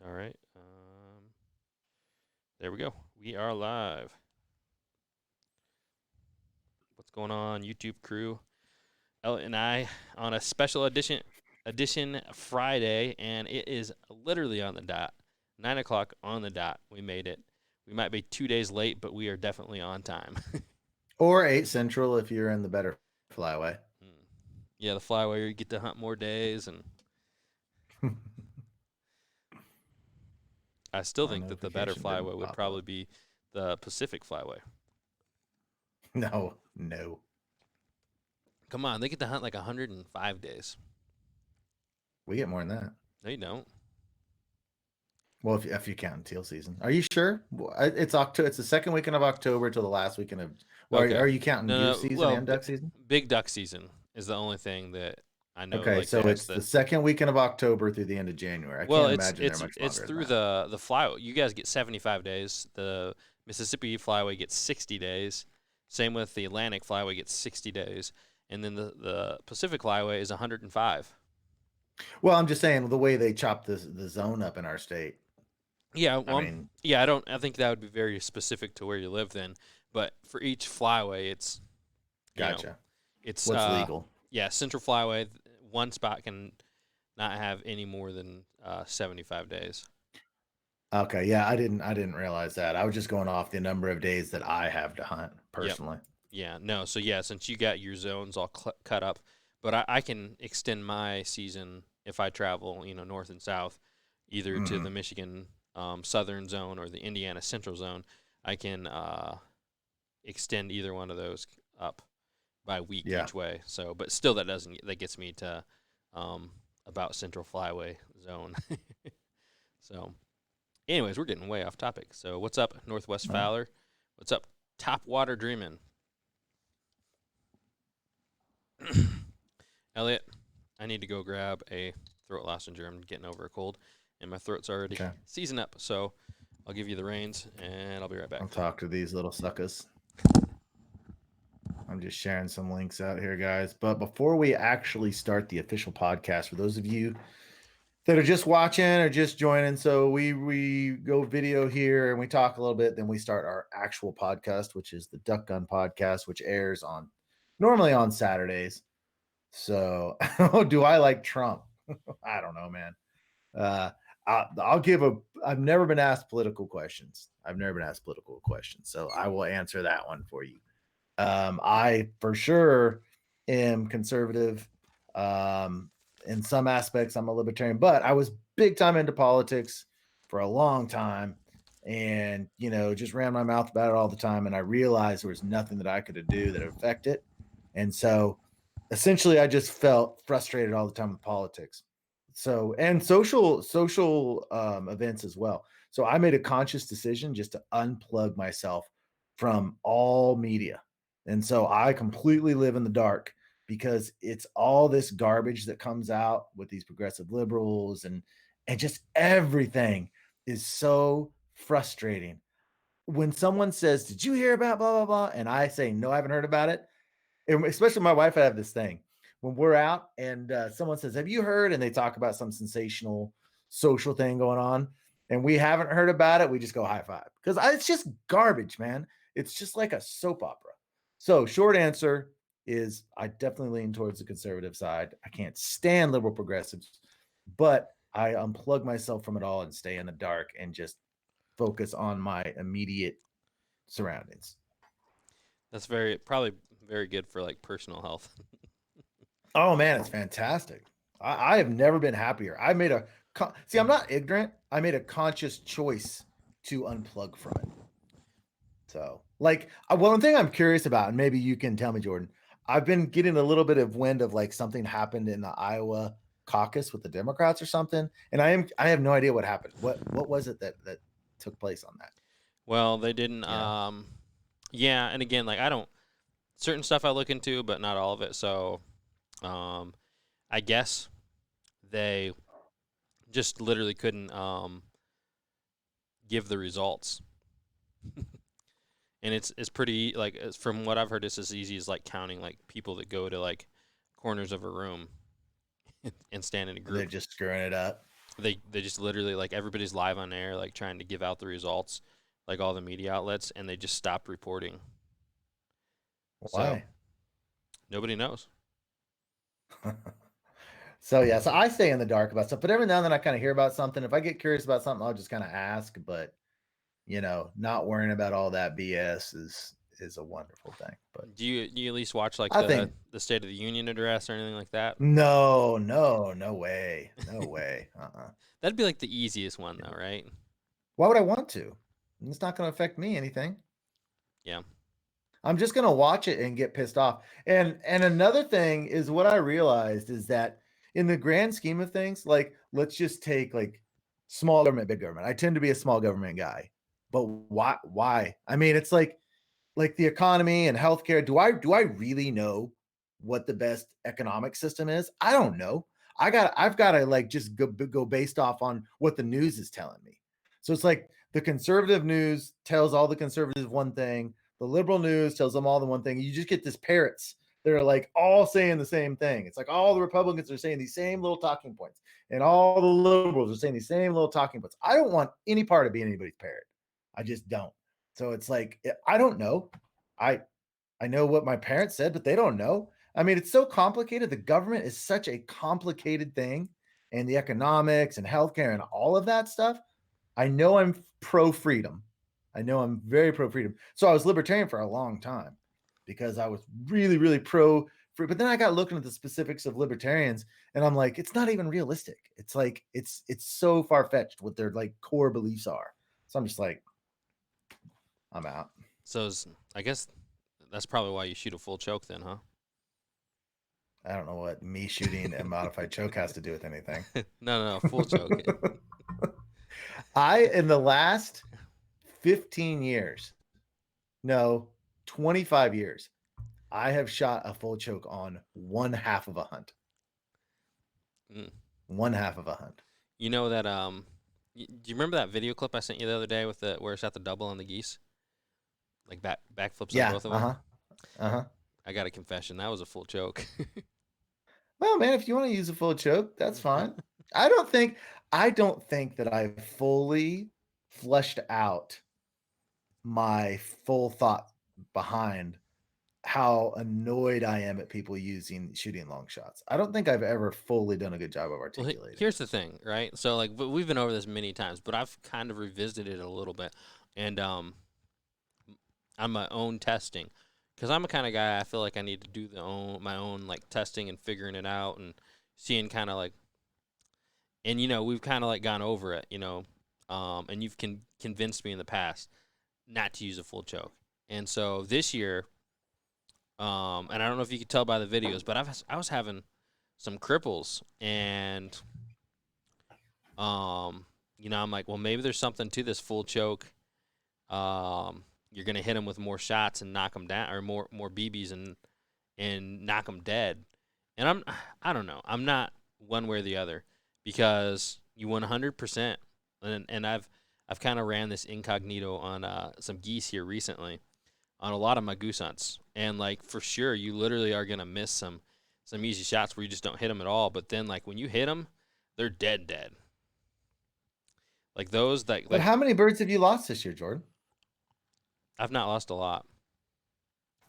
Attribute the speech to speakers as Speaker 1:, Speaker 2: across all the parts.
Speaker 1: All right. There we go. We are live. What's going on, YouTube crew? Elliott and I on a special edition Friday, and it is literally on the dot. 9 o'clock on the dot. We made it. We might be 2 days late, but we are definitely on time.
Speaker 2: Or 8 Central if you're in the better Flyway.
Speaker 1: Yeah, the Flyway, you get to hunt more days, and I still
Speaker 2: My
Speaker 1: think that the better
Speaker 2: notification didn't
Speaker 1: Flyway would
Speaker 2: pop
Speaker 1: probably
Speaker 2: up.
Speaker 1: be the Pacific Flyway.
Speaker 2: No, no.
Speaker 1: Come on, they get to hunt like 105 days.
Speaker 2: We get more than that.
Speaker 1: No, you don't.
Speaker 2: Well, if you count teal season, are you sure? It's October. It's the second weekend of October to the last weekend of. Well,
Speaker 1: Okay.
Speaker 2: are you counting
Speaker 1: No,
Speaker 2: goose
Speaker 1: no.
Speaker 2: season
Speaker 1: Well,
Speaker 2: and duck season?
Speaker 1: big duck season is the only thing that I know.
Speaker 2: Okay,
Speaker 1: Like
Speaker 2: so
Speaker 1: that's
Speaker 2: it's
Speaker 1: the
Speaker 2: the second weekend of October through the end of January. I
Speaker 1: well,
Speaker 2: can't
Speaker 1: it's
Speaker 2: imagine they're
Speaker 1: it's
Speaker 2: much
Speaker 1: it's
Speaker 2: longer than
Speaker 1: through
Speaker 2: that.
Speaker 1: the Flyway. You guys get 75 days. The Mississippi Flyway gets 60 days. Same with the Atlantic Flyway gets 60 days, and then the Pacific Flyway is 105.
Speaker 2: Well, I'm just saying the way they chop the zone up in our state.
Speaker 1: Yeah,
Speaker 2: I
Speaker 1: well,
Speaker 2: mean,
Speaker 1: yeah. I don't. I think that would be very specific to where you live then. But for each Flyway, it's you know,
Speaker 2: gotcha.
Speaker 1: it's
Speaker 2: What's legal?
Speaker 1: yeah, Central Flyway. One spot can not have any more than 75 days.
Speaker 2: Okay, yeah, I didn't realize that. I was just going off the number of days that I have to hunt
Speaker 1: Yep.
Speaker 2: personally.
Speaker 1: Yeah. No. So yeah, since you got your zones all cut up, but I can extend my season if I travel, north and south, either to
Speaker 2: Hmm.
Speaker 1: the Michigan southern zone or the Indiana central zone. I can extend either one of those up by week
Speaker 2: Yeah.
Speaker 1: each way. So, but still, that gets me to about Central Flyway zone. So, anyways, we're getting way off topic. So, what's up, Northwest
Speaker 2: Well,
Speaker 1: Fowler? What's up, Top Water Dreamin'? Elliot, I need to go grab a throat lounger. I'm getting over a cold, and my throat's already
Speaker 2: okay.
Speaker 1: seasoned up. So, I'll give you the reins, and I'll be right back.
Speaker 2: I'll talk to these little suckers. I'm just sharing some links out here, guys. But before we actually start the official podcast, for those of you that are just watching or just joining, so we go video here and we talk a little bit, then we start our actual podcast, which is the Duck Gun podcast, which airs on normally on Saturdays. So, do I like Trump? I don't know, man. Uh, I'll give a. I've never been asked political questions. I've never been asked political questions, so I will answer that one for you. I for sure am conservative. Um, in some aspects, I'm a libertarian, but I was big time into politics for a long time, and just ran my mouth about it all the time. And I realized there was nothing that I could do that would affect it, and so essentially, I just felt frustrated all the time with politics. So and social events as well. So I made a conscious decision just to unplug myself from all media. And so I completely live in the dark because it's all this garbage that comes out with these progressive liberals and just everything is so frustrating. When someone says, "Did you hear about blah blah blah?" and I say, "No, I haven't heard about it." And especially my wife, I have this thing when we're out and someone says, "Have you heard?" and they talk about some sensational social thing going on, and we haven't heard about it, we just go high five because it's just garbage, man. It's just like a soap opera. So, short answer is I definitely lean towards the conservative side. I can't stand liberal progressives, but I unplug myself from it all and stay in the dark and just focus on my immediate surroundings.
Speaker 1: That's probably very good for like personal health.
Speaker 2: Oh man, it's fantastic. I have never been happier. I made a see. I'm not ignorant. I made a conscious choice to unplug from it. So, like, one thing I'm curious about, and maybe you can tell me, Jordan. I've been getting a little bit of wind of like something happened in the Iowa caucus with the Democrats or something, and I have no idea what happened. What was it that took place on that?
Speaker 1: Well, they didn't.
Speaker 2: You know?
Speaker 1: Yeah, and again, like I don't certain stuff I look into, but not all of it. So, um, I guess they just literally couldn't give the results. And it's pretty like from what I've heard, it's as easy as like counting like people that go to like corners of a room and stand in a
Speaker 2: They're
Speaker 1: group.
Speaker 2: just screwing it up.
Speaker 1: They just literally like everybody's live on air, like trying to give out the results, like all the media outlets, and they just stopped reporting. So
Speaker 2: Why?
Speaker 1: nobody knows.
Speaker 2: So yeah, so I stay in the dark about stuff, but every now and then I kind of hear about something. If I get curious about something, I'll just kind of ask. But not worrying about all that BS is a wonderful thing. But
Speaker 1: Do you at least watch like
Speaker 2: I
Speaker 1: the
Speaker 2: think
Speaker 1: the State of the Union address or anything like that?
Speaker 2: no, no, no way, no way.
Speaker 1: That'd be like the easiest one though, right?
Speaker 2: Why would I want to? It's not going to affect me anything.
Speaker 1: Yeah.
Speaker 2: I'm just going to watch it and get pissed off. And another thing is what I realized is that in the grand scheme of things, like let's just take like small government, big government. I tend to be a small government guy. But why? I mean, it's like the economy and healthcare. Do I really know what the best economic system is? I don't know. I've got to like just go based off on what the news is telling me. So it's like the conservative news tells all the conservatives one thing, the liberal news tells them all the one thing. You just get this parrots that are like all saying the same thing. It's like all the Republicans are saying these same little talking points, and all the liberals are saying these same little talking points. I don't want any part of being anybody's parrot. I just don't. So it's like I don't know. I I know what my parents said, but they don't know. I mean, it's so complicated. The government is such a complicated thing, and the economics and healthcare and all of that stuff. I know I'm pro freedom. I know I'm very pro freedom. So I was libertarian for a long time because I was really, really pro free. But then I got looking at the specifics of libertarians, and I'm like, it's not even realistic. It's like it's so far fetched what their like core beliefs are. So I'm just like, I'm out.
Speaker 1: So I guess that's probably why you shoot a full choke then, huh?
Speaker 2: I don't know what me shooting a modified choke has to do with anything.
Speaker 1: No, full choke.
Speaker 2: In the last 15 years, no, 25 years, I have shot a full choke on one half of a hunt.
Speaker 1: Mm.
Speaker 2: One half of a hunt.
Speaker 1: You know that do you remember that video clip I sent you the other day with the where it's at the double on the geese, like backflips on
Speaker 2: Yeah.
Speaker 1: both of them?
Speaker 2: Uh-huh. Uh-huh.
Speaker 1: I got a confession, that was a full choke.
Speaker 2: Well, man, if you want to use a full choke, that's fine. I don't think that I fully fleshed out my full thought behind how annoyed I am at people shooting long shots. I don't think I've ever fully done a good job of
Speaker 1: Well,
Speaker 2: articulating it.
Speaker 1: here's the thing, right? So like we've been over this many times, but I've kind of revisited it a little bit, and on my own testing, because I'm a kind of guy I feel like I need to do my own like testing and figuring it out and seeing kind of like, and we've kind of like gone over it, and you've convinced me in the past not to use a full choke, and so this year, and I don't know if you could tell by the videos, but I was having some cripples, and I'm like, well, maybe there's something to this full choke. You're gonna hit them with more shots and knock them down, or more BBs and knock them dead. And I don't know. I'm not one way or the other because you 100%. And I've kind of ran this incognito on some geese here recently on a lot of my goose hunts, and like for sure, you literally are gonna miss some easy shots where you just don't hit them at all. But then like when you hit them, they're dead. Like those that
Speaker 2: But
Speaker 1: like
Speaker 2: how many birds have you lost this year, Jordan?
Speaker 1: I've not lost a lot.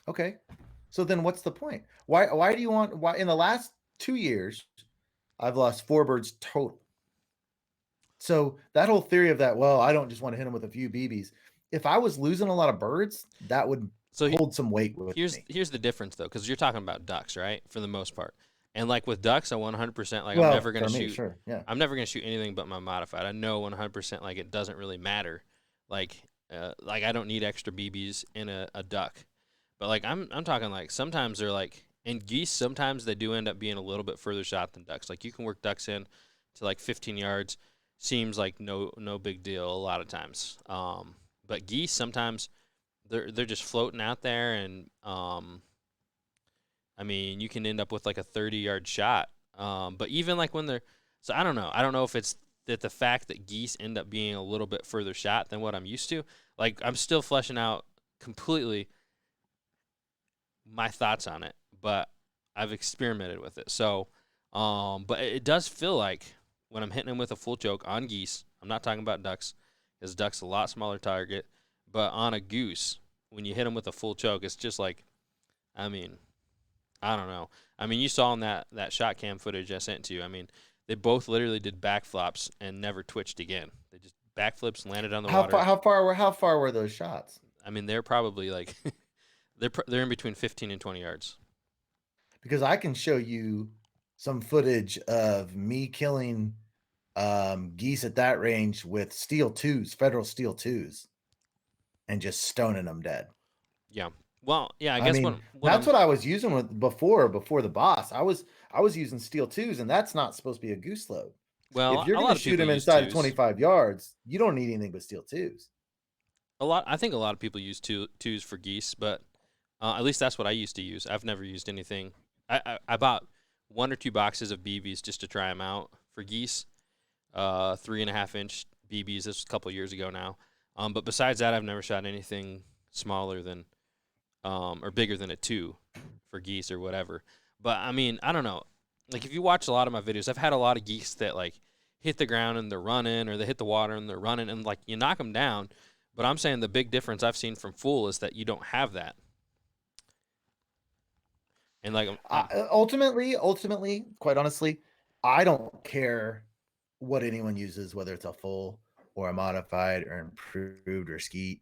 Speaker 2: Okay. So then what's the point? Why do you want why in the last 2 years I've lost 4 birds total. So that whole theory of that, well, I don't just want to hit them with a few BBs. If I was losing a lot of birds, that would
Speaker 1: So
Speaker 2: hold some weight with me.
Speaker 1: here's the difference though, because you're talking about ducks, right? For the most part, and like with ducks, I 100% like
Speaker 2: Well, for me, sure. Yeah.
Speaker 1: I'm never gonna shoot anything but my modified. I know 100% like it doesn't really matter. Like I don't need extra BBs in a duck, but like I'm talking like sometimes they're like in geese. Sometimes they do end up being a little bit further shot than ducks. Like you can work ducks in to like 15 yards. Seems like no big deal a lot of times. But geese sometimes they're just floating out there, and I mean you can end up with like a 30-yard shot. But even like when they're, so I don't know. I don't know if it's that the fact that geese end up being a little bit further shot than what I'm used to. Like I'm still fleshing out completely my thoughts on it, but I've experimented with it. So, but it does feel like when I'm hitting them with a full choke on geese, I'm not talking about ducks, because ducks a lot smaller target, but on a goose, when you hit them with a full choke, it's just like, I mean, I don't know. I mean, you saw in that shot cam footage I sent to you. I mean, they both literally did backflops and never twitched again. They just backflips, landed on the
Speaker 2: How
Speaker 1: water.
Speaker 2: far? How far were those shots?
Speaker 1: I mean, they're probably like they're in between 15 and 20 yards.
Speaker 2: Because I can show you some footage of me killing geese at that range with steel twos, federal steel twos, and just stoning them dead.
Speaker 1: Yeah. Well, yeah. I
Speaker 2: I
Speaker 1: guess
Speaker 2: mean,
Speaker 1: what
Speaker 2: that's
Speaker 1: I'm
Speaker 2: what I was using with before the boss. I was using steel twos, and that's not supposed to be a goose load. If
Speaker 1: well,
Speaker 2: you're
Speaker 1: a
Speaker 2: going
Speaker 1: lot
Speaker 2: to
Speaker 1: of
Speaker 2: shoot
Speaker 1: people
Speaker 2: them
Speaker 1: use
Speaker 2: inside of
Speaker 1: twos.
Speaker 2: 25 yards, you don't need anything but steel twos.
Speaker 1: I think a lot of people use twos for geese, but at least that's what I used to use. I've never used anything. I bought 1 or 2 boxes of BBs just to try them out for geese. 3.5-inch BBs. This was a couple years ago now. But besides that, I've never shot anything smaller than or bigger than a 2 for geese or whatever. But I mean, I don't know. Like if you watch a lot of my videos, I've had a lot of geese that like hit the ground and they're running, or they hit the water and they're running, and like you knock them down. But I'm saying the big difference I've seen from full is that you don't have that. And like
Speaker 2: Ultimately, quite honestly, I don't care what anyone uses, whether it's a full or a modified or improved or skeet.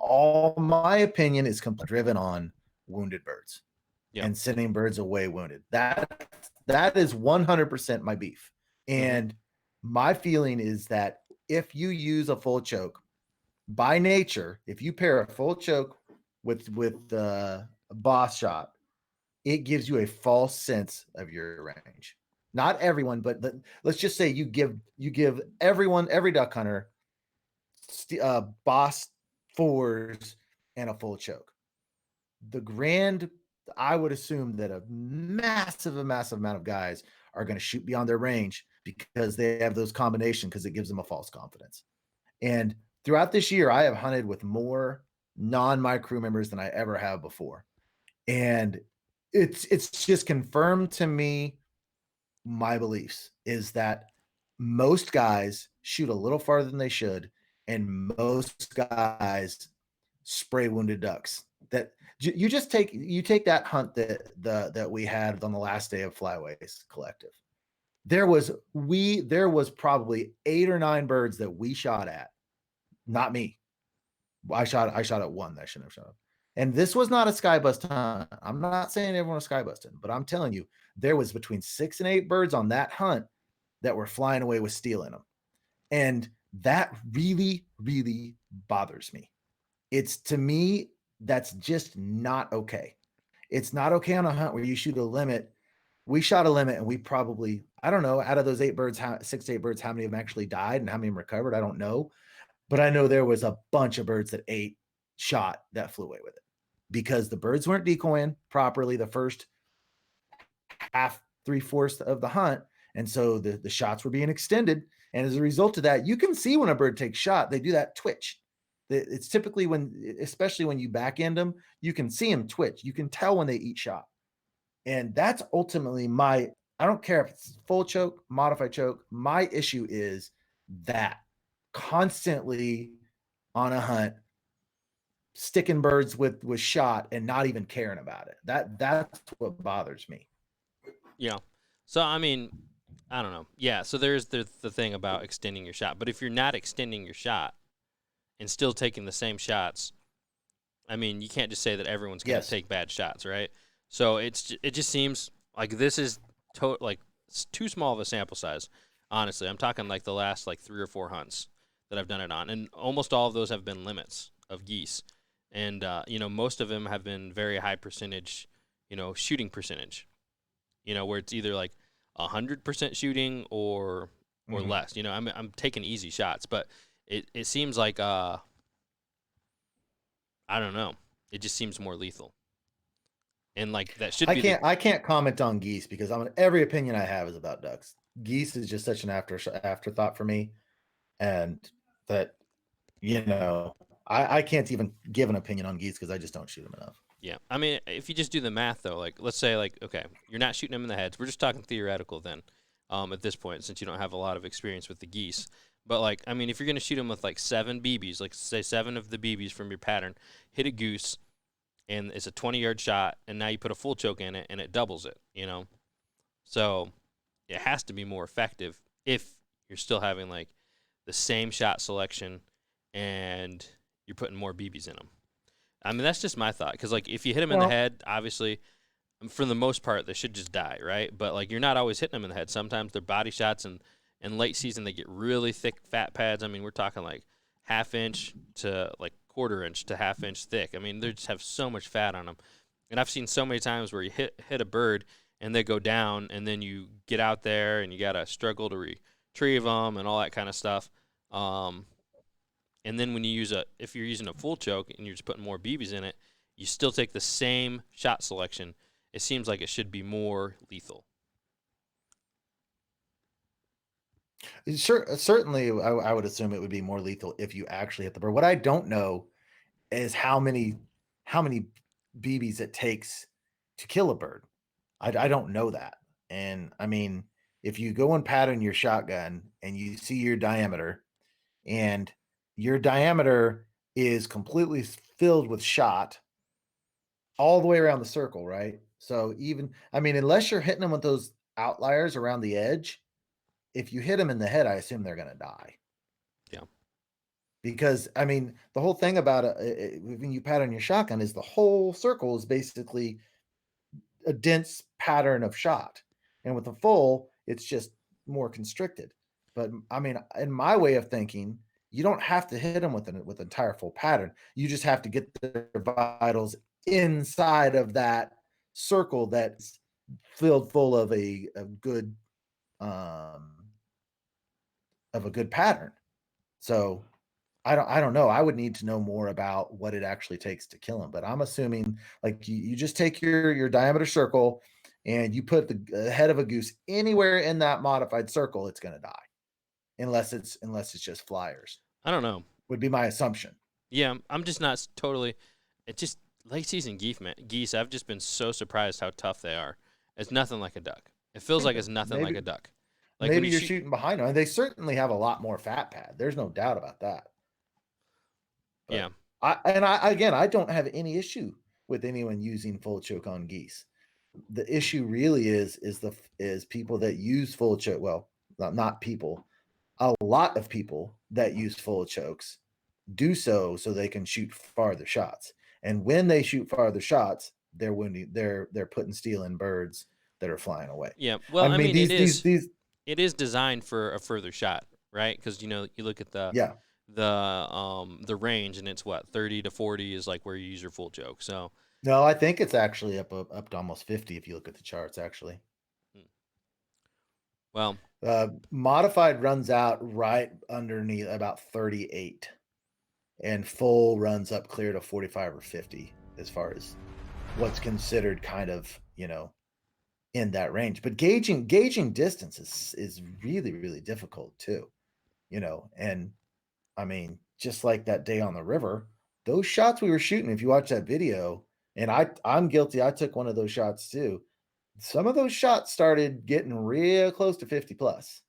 Speaker 2: All my opinion is driven on wounded birds
Speaker 1: yeah.
Speaker 2: and sending birds away wounded. That is 100% my beef. And my feeling is that if you use a full choke, by nature, if you pair a full choke with a boss shot, it gives you a false sense of your range. Not everyone, but let's just say you give every duck hunter boss fours and a full choke. I would assume that a massive amount of guys are going to shoot beyond their range because they have those combinations, because it gives them a false confidence. And throughout this year, I have hunted with more non-my crew members than I ever have before. And it's just confirmed to me my beliefs is that most guys shoot a little farther than they should, and most guys spray wounded ducks. That you take that hunt that we had on the last day of Flyways Collective. There was probably 8 or 9 birds that we shot at. Not me. I shot at one that I shouldn't have shot at. And this was not a skybust hunt. I'm not saying everyone was skybusting, but I'm telling you, there was between 6 and 8 birds on that hunt that were flying away with steel in them. And that really, really bothers me. To me, that's just not okay. It's not okay on a hunt where you shoot a limit. We shot a limit, and we probably, I don't know, out of those 6 to 8 birds, how many of them actually died and how many of them recovered, I don't know. But I know there was a bunch of birds that ate shot that flew away with it, because the birds weren't decoying properly the first half, 3/4 of the hunt. And so the shots were being extended. And as a result of that, you can see when a bird takes shot, they do that twitch. It's typically especially when you back end them, you can see them twitch. You can tell when they eat shot. And that's ultimately I don't care if it's full choke, modified choke. My issue is that constantly on a hunt, sticking birds with shot and not even caring about it. That's what bothers me.
Speaker 1: Yeah. So I mean, I don't know. Yeah. So there's the thing about extending your shot, but if you're not extending your shot and still taking the same shots, I mean, you can't just say that everyone's going to take bad shots, right? So it just seems like this is it's too small of a sample size. Honestly, I'm talking like the last like 3 or 4 hunts that I've done it on, and almost all of those have been limits of geese, and most of them have been very high percentage, shooting percentage, where it's either like 100% shooting or less. I'm taking easy shots, but it seems like I don't know. It just seems more lethal. And like that should be.
Speaker 2: I can't comment on geese because every opinion I have is about ducks. Geese is just such an afterthought for me, and that I can't even give an opinion on geese because I just don't shoot them enough.
Speaker 1: Yeah, I mean, if you just do the math though, like let's say like okay, you're not shooting them in the heads. We're just talking theoretical then. at this point, since you don't have a lot of experience with the geese. But like, I mean, if you're gonna shoot them with like 7 BBs, like say 7 of the BBs from your pattern, hit a goose, and it's a 20-yard shot, and now you put a full choke in it, and it doubles it. So it has to be more effective if you're still having like the same shot selection, and you're putting more BBs in them. I mean, that's just my thought. Because like, if you hit them in the
Speaker 2: Well,
Speaker 1: head, obviously, for the most part, they should just die, right? But like, you're not always hitting them in the head. Sometimes they're body shots, and in late season they get really thick fat pads. I mean, we're talking like half-inch to like quarter-inch to half-inch thick. I mean, they just have so much fat on them. And I've seen so many times where you hit a bird and they go down, and then you get out there and you gotta struggle to retrieve them and all that kind of stuff. Um, and then when you if you're using a full choke and you're just putting more BBs in it, you still take the same shot selection. It seems like it should be more lethal.
Speaker 2: certainly, I would assume it would be more lethal if you actually hit the bird. What I don't know is how many BBs it takes to kill a bird. I don't know that. And I mean, if you go and pattern your shotgun and you see your diameter, and your diameter is completely filled with shot all the way around the circle, right? So even, I mean, unless you're hitting them with those outliers around the edge, if you hit them in the head, I assume they're going to die.
Speaker 1: Yeah.
Speaker 2: Because I mean, the whole thing about when you pattern your shotgun is the whole circle is basically a dense pattern of shot, and with the full, it's just more constricted. But I mean, in my way of thinking, you don't have to hit them with an entire full pattern. You just have to get their vitals inside of that circle that's filled full of a good um pattern. So I don't know. I would need to know more about what it actually takes to kill him. But I'm assuming like you just take your diameter circle and you put the head of a goose anywhere in that modified circle, it's gonna die. Unless it's just flyers,
Speaker 1: I don't know.
Speaker 2: would be my assumption.
Speaker 1: Yeah, I'm just not totally. It's just late season geese, man. Geese. I've just been so surprised how tough they are. It's nothing like a duck. It feels like it's nothing like
Speaker 2: Maybe
Speaker 1: a duck. Like when
Speaker 2: maybe
Speaker 1: you
Speaker 2: you're
Speaker 1: shoot.
Speaker 2: shooting behind them. And they certainly have a lot more fat pad. There's no doubt about that.
Speaker 1: Yeah.
Speaker 2: But I don't have any issue with anyone using full choke on geese. The issue really is people that use full choke. Well, not people. A lot of people that use full chokes do so they can shoot farther shots. And when they shoot farther shots, they're wounding. They're putting steel in birds that are flying away.
Speaker 1: Yeah.
Speaker 2: I
Speaker 1: Well, I
Speaker 2: mean,
Speaker 1: mean,
Speaker 2: these
Speaker 1: it is designed for a further shot, right? Because you look at
Speaker 2: yeah.
Speaker 1: the range, and it's what 30 to 40 is like where you use your full choke. So,
Speaker 2: No, I think it's actually up to almost 50 if you look at the charts. Actually,
Speaker 1: well,
Speaker 2: modified runs out right underneath about 38, and full runs up clear to 45 or 50 as far as what's considered kind of in that range. But gauging distance is really really difficult too. And I mean, just like that day on the river, those shots we were shooting, if you watch that video, and I'm guilty, I took one of those shots too. Some of those shots started getting real close to 50 plus.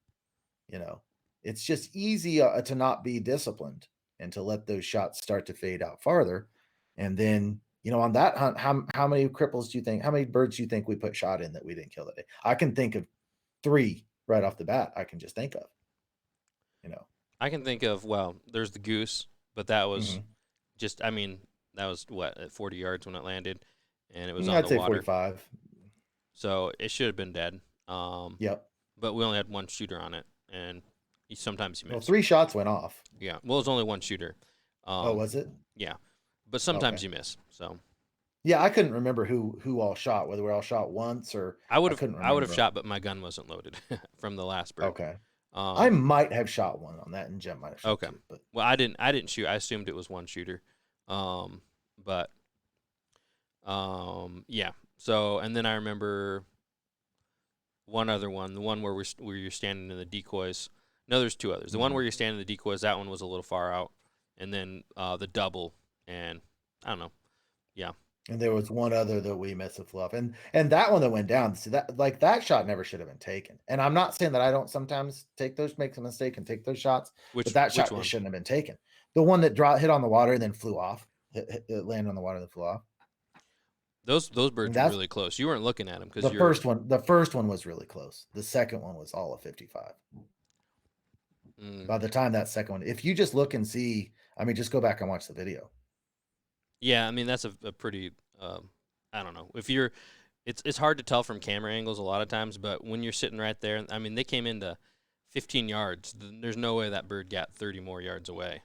Speaker 2: You know, it's just easy to not be disciplined and to let those shots start to fade out farther. And then, on that hunt, how many cripples do you think, how many birds do you think we put shot in that we didn't kill that day? I can think of 3 right off the bat. I can just think of, you know.
Speaker 1: I can think of there's the goose, but that was
Speaker 2: Mhm.
Speaker 1: just I mean that was what at 40 yards when it landed, and it was on
Speaker 2: I'd
Speaker 1: the
Speaker 2: say
Speaker 1: water,
Speaker 2: 45.
Speaker 1: so it should have been dead.
Speaker 2: Yep.
Speaker 1: But we only had one shooter on it, and sometimes you
Speaker 2: Well,
Speaker 1: miss.
Speaker 2: 3 shots went off.
Speaker 1: Yeah, well, it was only one shooter.
Speaker 2: Oh,
Speaker 1: Um,
Speaker 2: was it?
Speaker 1: yeah, but sometimes
Speaker 2: Okay.
Speaker 1: you miss. So
Speaker 2: Yeah, I couldn't remember who all shot, whether we all shot once or I couldn't
Speaker 1: I would have
Speaker 2: remember.
Speaker 1: shot, but my gun wasn't loaded from the last bird.
Speaker 2: Okay. I
Speaker 1: Um,
Speaker 2: might have shot one on that, and Jem might have shot
Speaker 1: okay.
Speaker 2: 2, but
Speaker 1: Well, I didn't shoot. I assumed it was one shooter. But yeah. So and then I remember one other one, the one where you're standing in the decoys. No, there's 2 others. The one
Speaker 2: mhm.
Speaker 1: where you're standing in the decoys, that one was a little far out, and then the double, and I don't know. Yeah,
Speaker 2: And there was one other that we missed a fluff, and that one that went down. See that like that shot never should have been taken. And I'm not saying that I don't sometimes make a mistake and take those shots, but that
Speaker 1: Which
Speaker 2: shot just
Speaker 1: one?
Speaker 2: shouldn't have been taken. The one that hit on the water and then flew off, it landed on the water and flew off.
Speaker 1: Those
Speaker 2: And
Speaker 1: birds were
Speaker 2: that's
Speaker 1: really close. You weren't looking at them because
Speaker 2: the
Speaker 1: you're.
Speaker 2: first one. The first one was really close. The second one was all of 55.
Speaker 1: Mm,
Speaker 2: By the time that second one, if you just look and see, I mean, just go back and watch the video.
Speaker 1: yeah, I mean that's a pretty. I don't know if you're. It's hard to tell from camera angles a lot of times, but when you're sitting right there, I mean they came into 15 yards. There's no way that bird got 30 more yards away.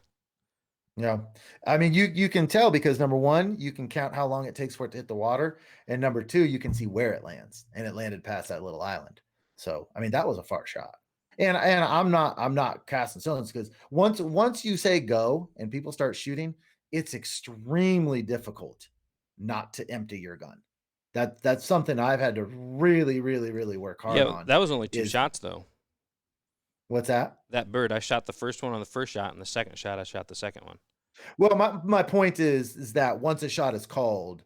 Speaker 2: Yeah. I mean, you can tell because number one, you can count how long it takes for it to hit the water. And number two, you can see where it lands. And it landed past that little island. So I mean, that was a far shot. And I'm not casting stones because once you say go and people start shooting, it's extremely difficult not to empty your gun. That's something I've had to really, really, really work hard
Speaker 1: Yeah,
Speaker 2: on.
Speaker 1: that was only two
Speaker 2: Is
Speaker 1: shots though.
Speaker 2: what's that?
Speaker 1: That bird, I shot the first one on the first shot, and the second shot I shot the second one.
Speaker 2: Well, my point is that once a shot is called,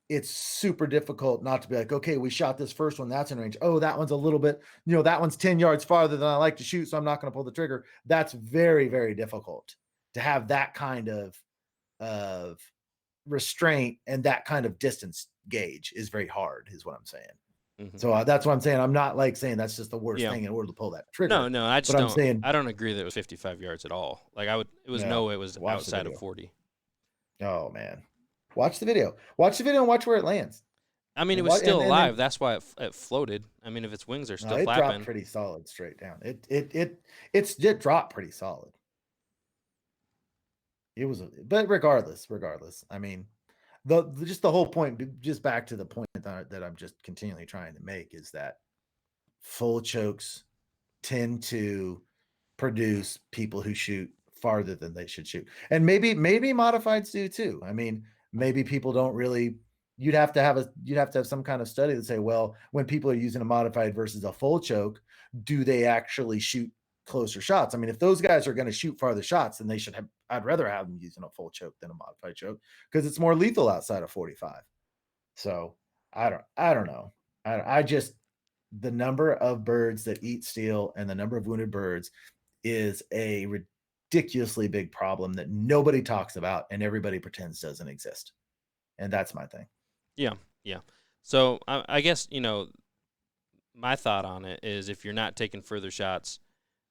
Speaker 2: it's super difficult not to be like, okay, we shot this first one, that's in range. Oh, that one's a little bit, that one's 10 yards farther than I like to shoot, so I'm not going to pull the trigger. That's very, very difficult to have that kind of restraint, and that kind of distance gauge is very hard, is what I'm saying.
Speaker 1: Mm-hmm.
Speaker 2: So that's what I'm saying. I'm not like saying that's just the worst
Speaker 1: Yeah.
Speaker 2: thing in order to pull that
Speaker 1: No,
Speaker 2: trigger,
Speaker 1: no, I
Speaker 2: but
Speaker 1: just
Speaker 2: I'm
Speaker 1: don't.
Speaker 2: saying,
Speaker 1: I don't agree that it was 55 yards at all. Like it was
Speaker 2: yeah,
Speaker 1: no way it was
Speaker 2: watch the
Speaker 1: outside of
Speaker 2: video.
Speaker 1: 40.
Speaker 2: Oh man, watch the video. Watch the video and watch where it lands.
Speaker 1: I mean, it
Speaker 2: And
Speaker 1: was
Speaker 2: what
Speaker 1: still
Speaker 2: and then
Speaker 1: alive. That's why it floated. I mean, if its wings are
Speaker 2: no,
Speaker 1: still
Speaker 2: it dropped
Speaker 1: flapping,
Speaker 2: pretty solid straight down. It dropped pretty solid. It was, but regardless, I mean, just the whole point, just back to the point that I'm just continually trying to make is that full chokes tend to produce people who shoot farther than they should shoot, and maybe modifieds do too. I mean, maybe people don't really. You'd have to have some kind of study that say, well, when people are using a modified versus a full choke, do they actually shoot closer shots? I mean, if those guys are going to shoot farther shots, then they should have. I'd rather have them using a full choke than a modified choke because it's more lethal outside of 45. So I don't know. I just the number of birds that eat steel and the number of wounded birds is a ridiculously big problem that nobody talks about and everybody pretends doesn't exist. And that's my thing.
Speaker 1: yeah, yeah. So I guess my thought on it is if you're not taking further shots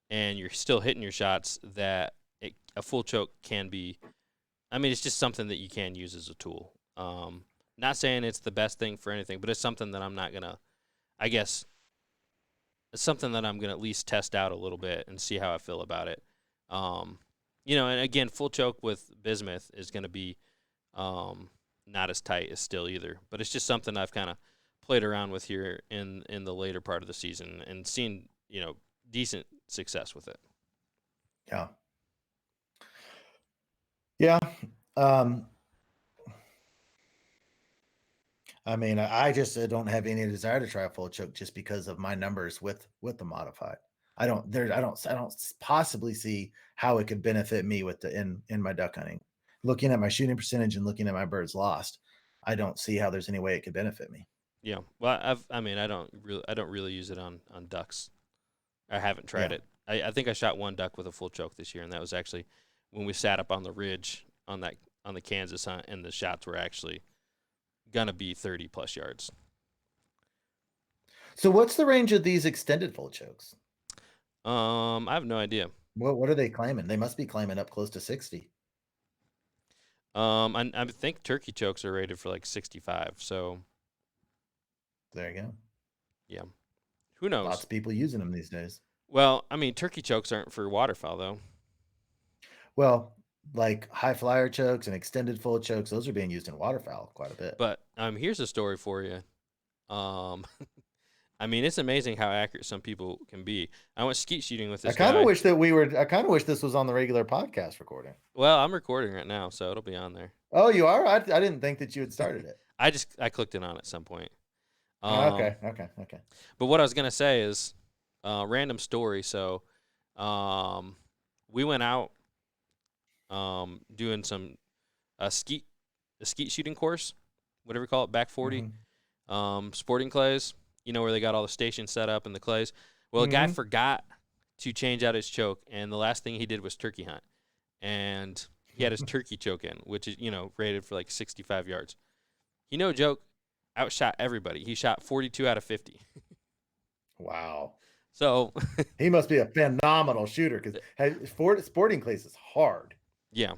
Speaker 1: and you're still hitting your shots, that a full choke can be. I mean, it's just something that you can use as a tool. Not saying it's the best thing for anything, but it's something that I'm not gonna. I guess it's something that I'm gonna at least test out a little bit and see how I feel about it. Um, and again, full choke with bismuth is gonna be not as tight as still either. But it's just something I've kind of played around with here in the later part of the season and seen decent success with it.
Speaker 2: Yeah. Yeah. Um, I mean, I just don't have any desire to try a full choke just because of my numbers with the modified. I don't possibly see how it could benefit me with the in my duck hunting. Looking at my shooting percentage and looking at my birds lost, I don't see how there's any way it could benefit me.
Speaker 1: Yeah. Well, I don't really use it on ducks. I haven't tried
Speaker 2: Yeah.
Speaker 1: it. I think I shot one duck with a full choke this year, and that was actually when we sat up on the ridge on the Kansas hunt, and the shots were actually gonna be 30+ yards.
Speaker 2: So what's the range of these extended full chokes?
Speaker 1: I have no idea.
Speaker 2: What are they claiming? They must be claiming up close to 60.
Speaker 1: I think turkey chokes are rated for like 65. So
Speaker 2: There you go.
Speaker 1: yeah, who knows?
Speaker 2: Lots of people using them these days.
Speaker 1: Well, I mean, turkey chokes aren't for waterfowl though.
Speaker 2: Well, like high flyer chokes and extended full chokes, those are being used in waterfowl quite a bit.
Speaker 1: But here's a story for you. I mean, it's amazing how accurate some people can be. I went skeet shooting with
Speaker 2: I
Speaker 1: this
Speaker 2: kind of
Speaker 1: guy.
Speaker 2: wish I kind of wish this was on the regular podcast recording.
Speaker 1: Well, I'm recording right now, so it'll be on there.
Speaker 2: Oh, you are? I didn't think that you had started it.
Speaker 1: I clicked it on at some point.
Speaker 2: Okay.
Speaker 1: But what I was gonna say is, random story. So, we went out, doing some a skeet shooting course whatever you call it, back 40, sporting clays, where they got all the stations set up and the clays. Well, a guy forgot to change out his choke, and the last thing he did was turkey hunt. And he had his turkey choke in, which is, rated for like 65 yards. He, no joke, outshot everybody. He shot 42 out of 50.
Speaker 2: Wow.
Speaker 1: So
Speaker 2: he must be a phenomenal shooter because sporting clays is hard.
Speaker 1: Yeah.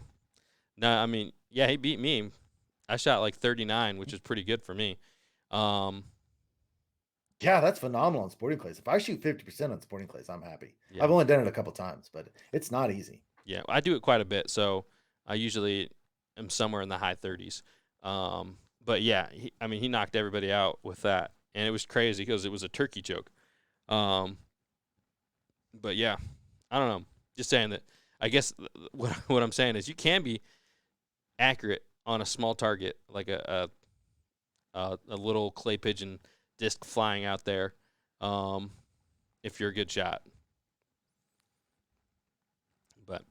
Speaker 1: No, I mean, yeah, he beat me. I shot like 39, which is pretty good for me.
Speaker 2: Yeah, that's phenomenal on sporting clays. If I shoot 50% on sporting clays, I'm happy.
Speaker 1: Yeah.
Speaker 2: I've only done it a couple times, but it's not easy.
Speaker 1: Yeah, I do it quite a bit, so I usually am somewhere in the high 30s. But yeah, he knocked everybody out with that, and it was crazy because it was a turkey choke. But yeah, I don't know. Just saying that. I guess what I'm saying is you can be accurate on a small target, like a little clay pigeon disc flying out there, if you're a good shot. But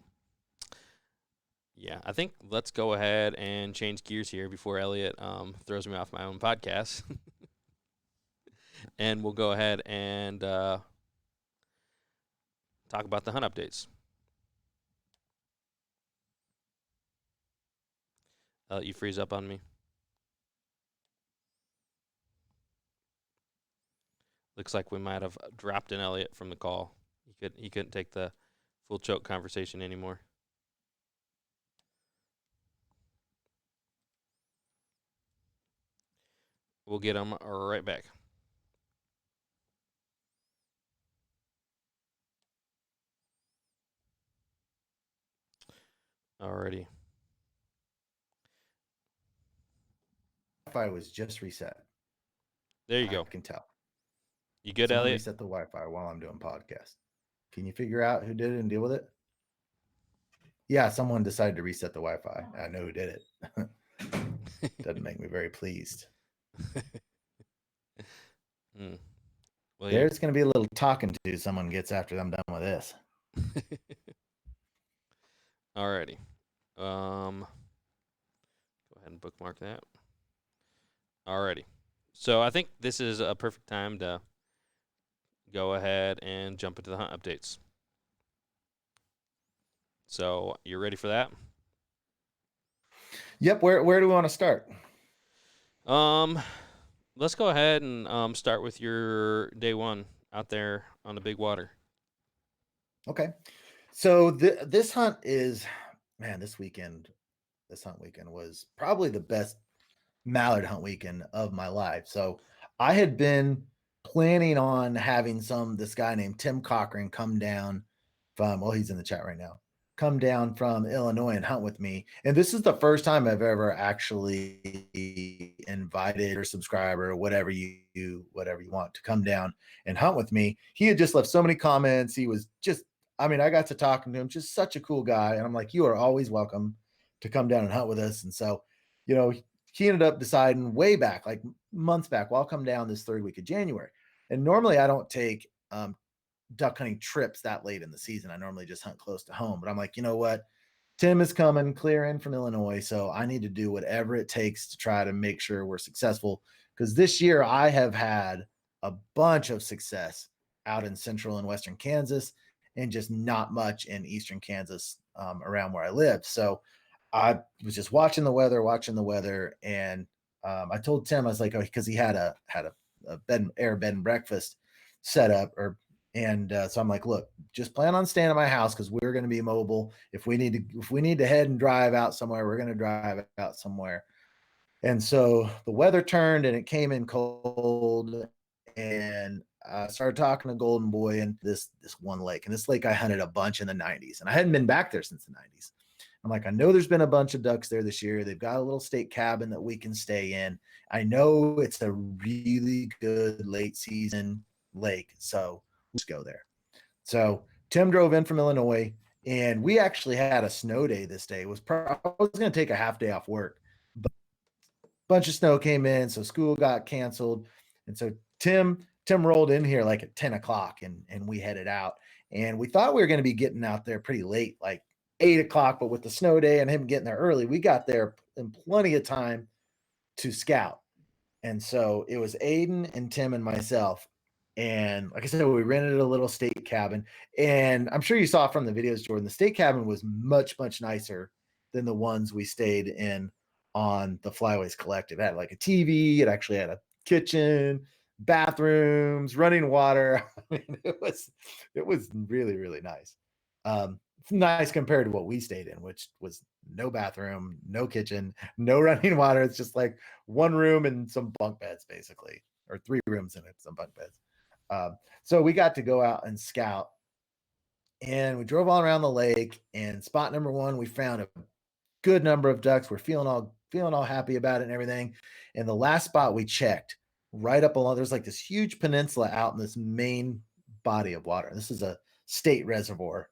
Speaker 1: yeah, I think let's go ahead and change gears here before Elliott throws me off my own podcast. And we'll go ahead and talk about the hunt updates. You freeze up on me. Looks like we might have dropped an Elliott from the call. He couldn't take the full choke conversation anymore. We'll get him right back. Alrighty.
Speaker 2: Wi-Fi was just reset.
Speaker 1: There you go.
Speaker 2: I can tell.
Speaker 1: You good,
Speaker 2: Someone
Speaker 1: Elliott?
Speaker 2: reset the Wi-Fi while I'm doing podcast. Can you figure out who did it and deal with it? Yeah, someone decided to reset the Wi-Fi. I know who did it. Doesn't make me very pleased. Well, there's going to be a little talking to someone gets after I'm done with this.
Speaker 1: Alrighty. Go ahead and bookmark that. Alrighty. So I think this is a perfect time to go ahead and jump into the hunt updates. So you ready for that?
Speaker 2: Yep. Where do we want to start?
Speaker 1: Let's go ahead and start with your day one out there on the big water.
Speaker 2: Okay. So this hunt is, man, this hunt weekend was probably the best mallard hunt weekend of my life. So I had been planning on having this guy named Tim Cochran come down from, well, he's in the chat right now, come down from Illinois and hunt with me. And this is the first time I've ever actually invited or subscriber, whatever you want, to come down and hunt with me. He had just left so many comments. He was just, I got to talking to him, just such a cool guy. And I'm like, you are always welcome to come down and hunt with us. And so, he ended up deciding way back, like months back, well, I'll come down this third week of January. And normally I don't take duck hunting trips that late in the season. I normally just hunt close to home. But I'm like, you know what? Tim is coming clear in from Illinois. So I need to do whatever it takes to try to make sure we're successful. Because this year I have had a bunch of success out in central and western Kansas and just not much in eastern Kansas around where I live. So I was just watching the weather. And I told Tim, I was like, because he had a bed and breakfast set up, so I'm like, look, just plan on staying at my house because we're going to be mobile. If we need to head and drive out somewhere, we're going to drive out somewhere. And so the weather turned and it came in cold, and I started talking to Golden Boy and this one lake. And this lake I hunted a bunch in the 90s, and I hadn't been back there since the 90s. I'm like, I know there's been a bunch of ducks there this year. They've got a little state cabin that we can stay in. I know it's a really good late season lake, so let's go there. So Tim drove in from Illinois, and we actually had a snow day this day. I was going to take a half day off work, but a bunch of snow came in, so school got canceled. And so Tim rolled in here like at 10 o'clock, and we headed out. And we thought we were going to be getting out there pretty late, like 8 o'clock, but with the snow day and him getting there early, we got there in plenty of time to scout. And so it was Aiden and Tim and myself. And like I said, we rented a little state cabin. And I'm sure you saw from the videos, Jordan, the state cabin was much, much nicer than the ones we stayed in on the Flyways Collective. It had like a TV, it actually had a kitchen, bathrooms, running water. I mean, it was really, really nice. Nice compared to what we stayed in, which was no bathroom, no kitchen, no running water. It's just like one room and some bunk beds, basically, or three rooms and some bunk beds. So we got to go out and scout, and we drove all around the lake. And spot number one, we found a good number of ducks. We're feeling all happy about it and everything. And the last spot we checked, right up along, there's like this huge peninsula out in this main body of water. This is a state reservoir,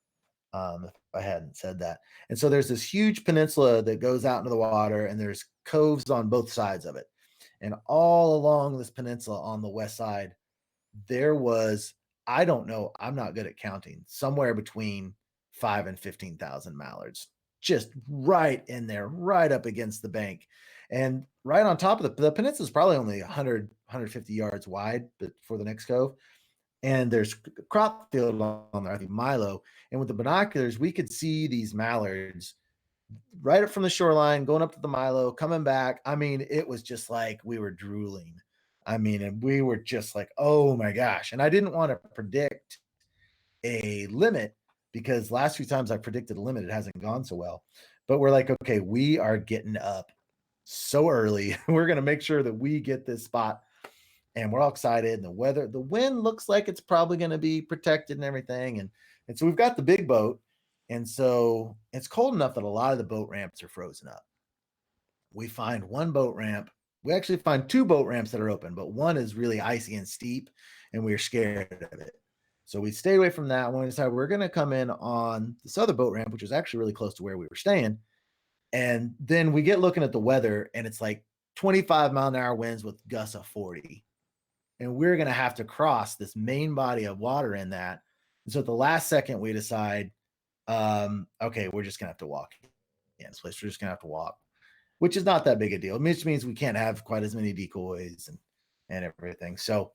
Speaker 2: if I hadn't said that. And so there's this huge peninsula that goes out into the water, and there's coves on both sides of it. And all along this peninsula on the west side, there was, I don't know, I'm not good at counting, somewhere between 5 and 15,000 mallards, just right in there, right up against the bank. And right on top of the peninsula is probably only 150 yards wide, but for the next cove. And there's crop field on there, I think Milo. And with the binoculars, we could see these mallards right up from the shoreline, going up to the Milo, coming back. I mean, it was just like we were drooling. I mean, and we were just like, oh my gosh. And I didn't want to predict a limit because last few times I predicted a limit, it hasn't gone so well. But we're like, okay, we are getting up so early. We're going to make sure that we get this spot. And we're all excited. And the wind looks like it's probably going to be protected and everything. And so we've got the big boat. And so it's cold enough that a lot of the boat ramps are frozen up. We find one boat ramp. We actually find two boat ramps that are open, but one is really icy and steep, and we are scared of it. So we stay away from that one. We decided we're going to come in on this other boat ramp, which was actually really close to where we were staying. And then we get looking at the weather, and it's like 25-mile-an-hour winds with gusts of 40. And we're going to have to cross this main body of water in that. And so at the last second, we decide, okay, we're just going to have to walk in this place. We're just going to have to walk, which is not that big a deal. Which means we can't have quite as many decoys and everything. So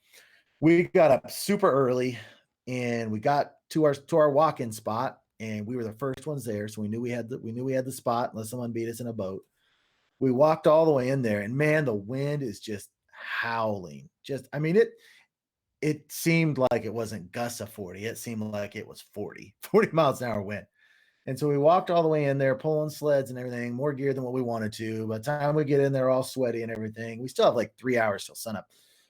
Speaker 2: we got up super early, and we got to our walk-in spot, and we were the first ones there. So we knew we had the spot unless someone beat us in a boat. We walked all the way in there, and man, the wind is just howling. I mean, it seemed like it wasn't gusts of 40. It seemed like it was 40 miles an hour wind. And so we walked all the way in there, pulling sleds and everything, more gear than what we wanted to. By the time we get in there, all sweaty and everything, we still have like 3 hours till sunup.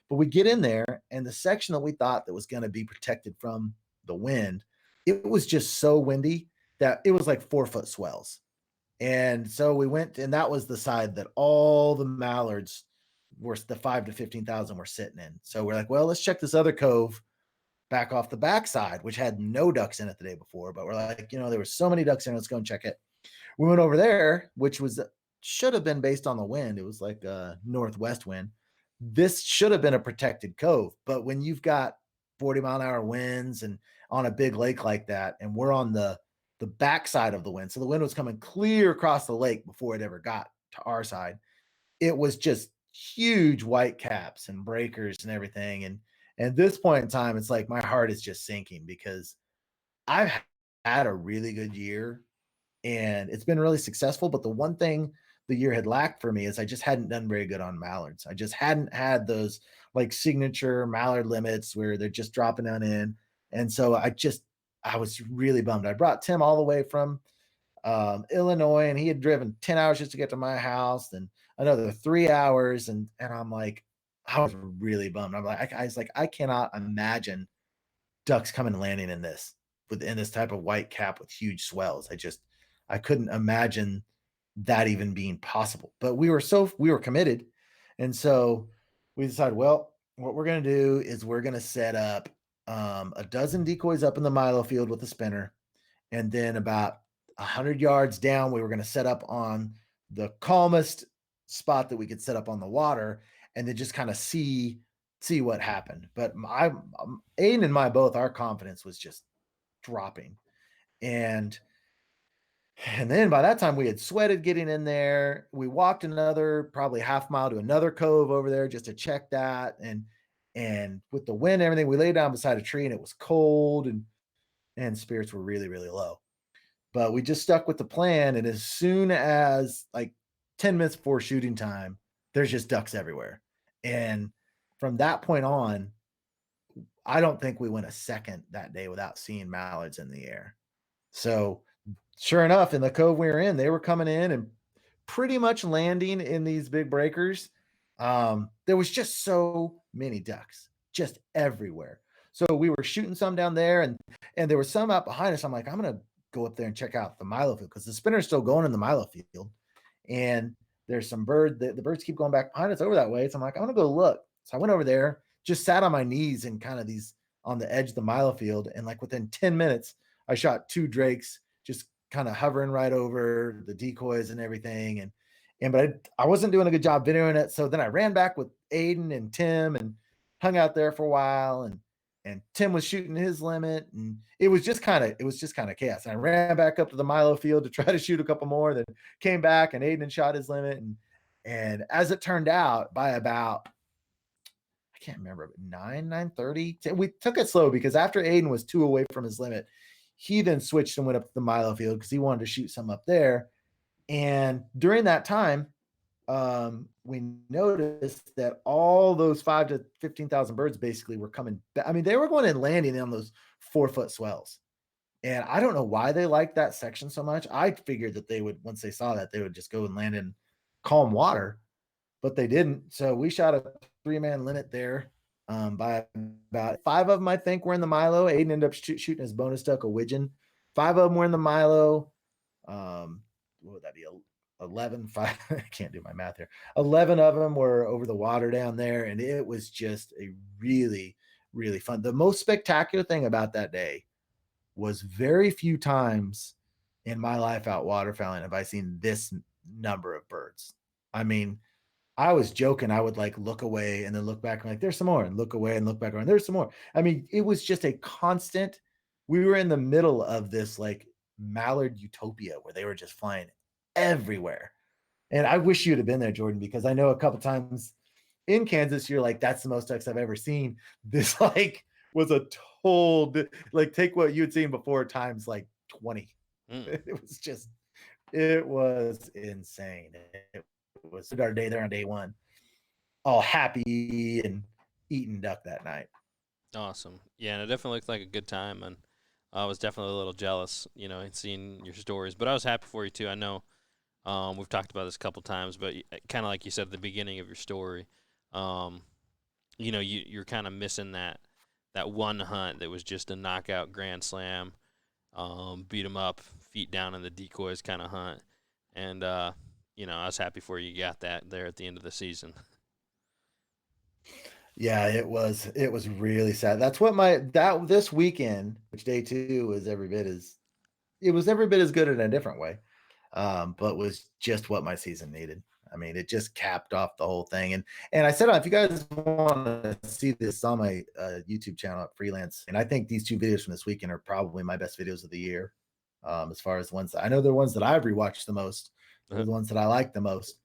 Speaker 2: But we get in there, and the section that we thought that was going to be protected from the wind, it was just so windy that it was like 4-foot swells. And so we went, and that was the side that all the mallards were, the 5 to 15,000 were sitting in. So we're like, well, let's check this other cove back off the backside, which had no ducks in it the day before. But we're like, there were so many ducks in it. Let's go and check it. We went over there, which should have been based on the wind. It was like a northwest wind. This should have been a protected cove. But when you've got 40-mile-an-hour winds and on a big lake like that, and we're on the backside of the wind, so the wind was coming clear across the lake before it ever got to our side. It was just huge white caps and breakers and everything. And at this point in time, it's like my heart is just sinking because I've had a really good year and it's been really successful. But the one thing the year had lacked for me is I just hadn't done very good on mallards. I just hadn't had those like signature mallard limits where they're just dropping on in. And so I was really bummed. I brought Tim all the way from Illinois, and he had driven 10 hours just to get to my house, and another 3 hours. And I'm like, I was really bummed. I was like, I cannot imagine ducks coming and landing in this type of white cap with huge swells. I couldn't imagine that even being possible. But we were committed. And so we decided, well, what we're going to do is we're going to set up a dozen decoys up in the Milo field with a spinner. And then about 100 yards down, we were going to set up on the calmest spot that we could set up on the water, and then just kind of see what happened. But Aiden and my both, our confidence was just dropping. And And then by that time we had sweated getting in there. We walked another probably half mile to another cove over there just to check that. And with the wind and everything, we laid down beside a tree and it was cold and spirits were really, really low. But we just stuck with the plan. And as soon as like 10 minutes before shooting time, there's just ducks everywhere. And from that point on, I don't think we went a second that day without seeing mallards in the air. So sure enough, in the cove we were in, they were coming in and pretty much landing in these big breakers. There was just so many ducks, just everywhere. So we were shooting some down there, and there was some out behind us. I'm like, I'm gonna go up there and check out the milo field because the spinner's still going in the milo field, and there's some bird. The birds keep going back behind us over that way. So I'm like, I'm gonna go look. So I went over there, just sat on my knees and kind of these on the edge of the milo field, and like within 10 minutes, I shot two drakes just kind of hovering right over the decoys and everything. And but I wasn't doing a good job videoing it. So then I ran back with Aiden and Tim and hung out there for a while. And Tim was shooting his limit, and it was just kind of chaos. I ran back up to the Milo field to try to shoot a couple more, then came back and Aiden shot his limit. And as it turned out, by about I can't remember, 9:30. We took it slow because after Aiden was two away from his limit, he then switched and went up to the Milo field because he wanted to shoot some up there. And during that time, we noticed that all those 5 to 15,000 birds basically were coming back. I mean, they were going and landing on those 4-foot swells. And I don't know why they liked that section so much. I figured that they would, once they saw that, they would just go and land in calm water, but they didn't. So we shot a 3-man limit there. By about 5 of them, I think, were in the Milo. Aiden ended up shooting his bonus duck, a widgeon. 5 of them were in the Milo. What would that be? 11, 5, I can't do my math here. 11 of them were over the water down there, and it was just a really, really fun. The most spectacular thing about that day was very few times in my life out waterfowling have I seen this number of birds. I mean, I was joking. I would like look away and then look back and like, there's some more, and look away and look back around. There's some more. I mean, it was just a constant. We were in the middle of this like mallard utopia where they were just flying everywhere. And I wish you'd have been there, Jordan, because I know a couple times in Kansas, you're like, that's the most ducks I've ever seen. This like was a total like take what you had seen before times like 20.
Speaker 1: Mm.
Speaker 2: It was just it was insane. It was our day there on day one, all happy and eating duck that night.
Speaker 1: Awesome. Yeah, and it definitely looked like a good time, and I was definitely a little jealous, in seeing your stories. But I was happy for you too. I know we've talked about this a couple times, but kind of like you said at the beginning of your story, um, you're kind of missing that one hunt that was just a knockout grand slam, beat 'em up, feet down in the decoys kind of hunt, and I was happy for you got that there at the end of the season.
Speaker 2: Yeah, it was really sad. That's what my that this weekend, which day two was every bit as it was every bit as good in a different way. But was just what my season needed. I mean, it just capped off the whole thing. And I said, if you guys want to see this on my YouTube channel at Freelance, and I think these two videos from this weekend are probably my best videos of the year. As far as ones I know, they're ones that I've rewatched the most. They're the ones that I like the most.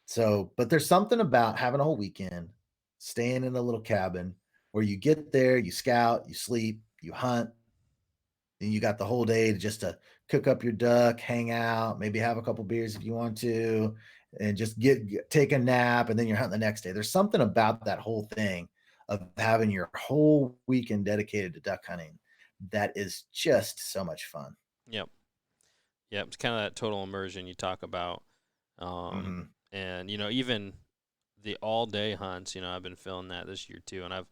Speaker 2: So, but there's something about having a whole weekend, staying in a little cabin where you get there, you scout, you sleep, you hunt, and you got the whole day to just to cook up your duck, hang out, maybe have a couple beers if you want to, and just take a nap, and then you're hunting the next day. There's something about that whole thing of having your whole weekend dedicated to duck hunting that is just so much fun.
Speaker 1: Yep. Yep. It's kind of that total immersion you talk about. Um,
Speaker 2: Mhm.
Speaker 1: and, even the all day hunts, I've been feeling that this year too. And I've,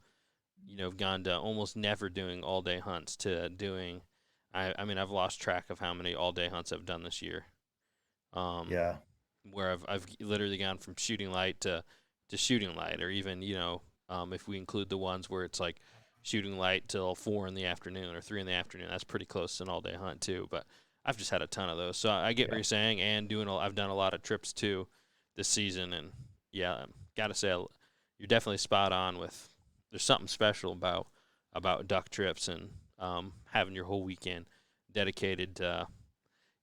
Speaker 1: gone to almost never doing all day hunts to doing, I mean, I've lost track of how many all day hunts I've done this year. Um,
Speaker 2: Yeah.
Speaker 1: where I've literally gone from shooting light to shooting light, or even, if we include the ones where it's like shooting light till 4 in the afternoon or 3 in the afternoon, that's pretty close to an all day hunt too. But I've just had a ton of those, so I get what
Speaker 2: Yeah.
Speaker 1: you're saying, and I've done a lot of trips too this season, and yeah, gotta say you're definitely spot on with. There's something special about duck trips and having your whole weekend dedicated to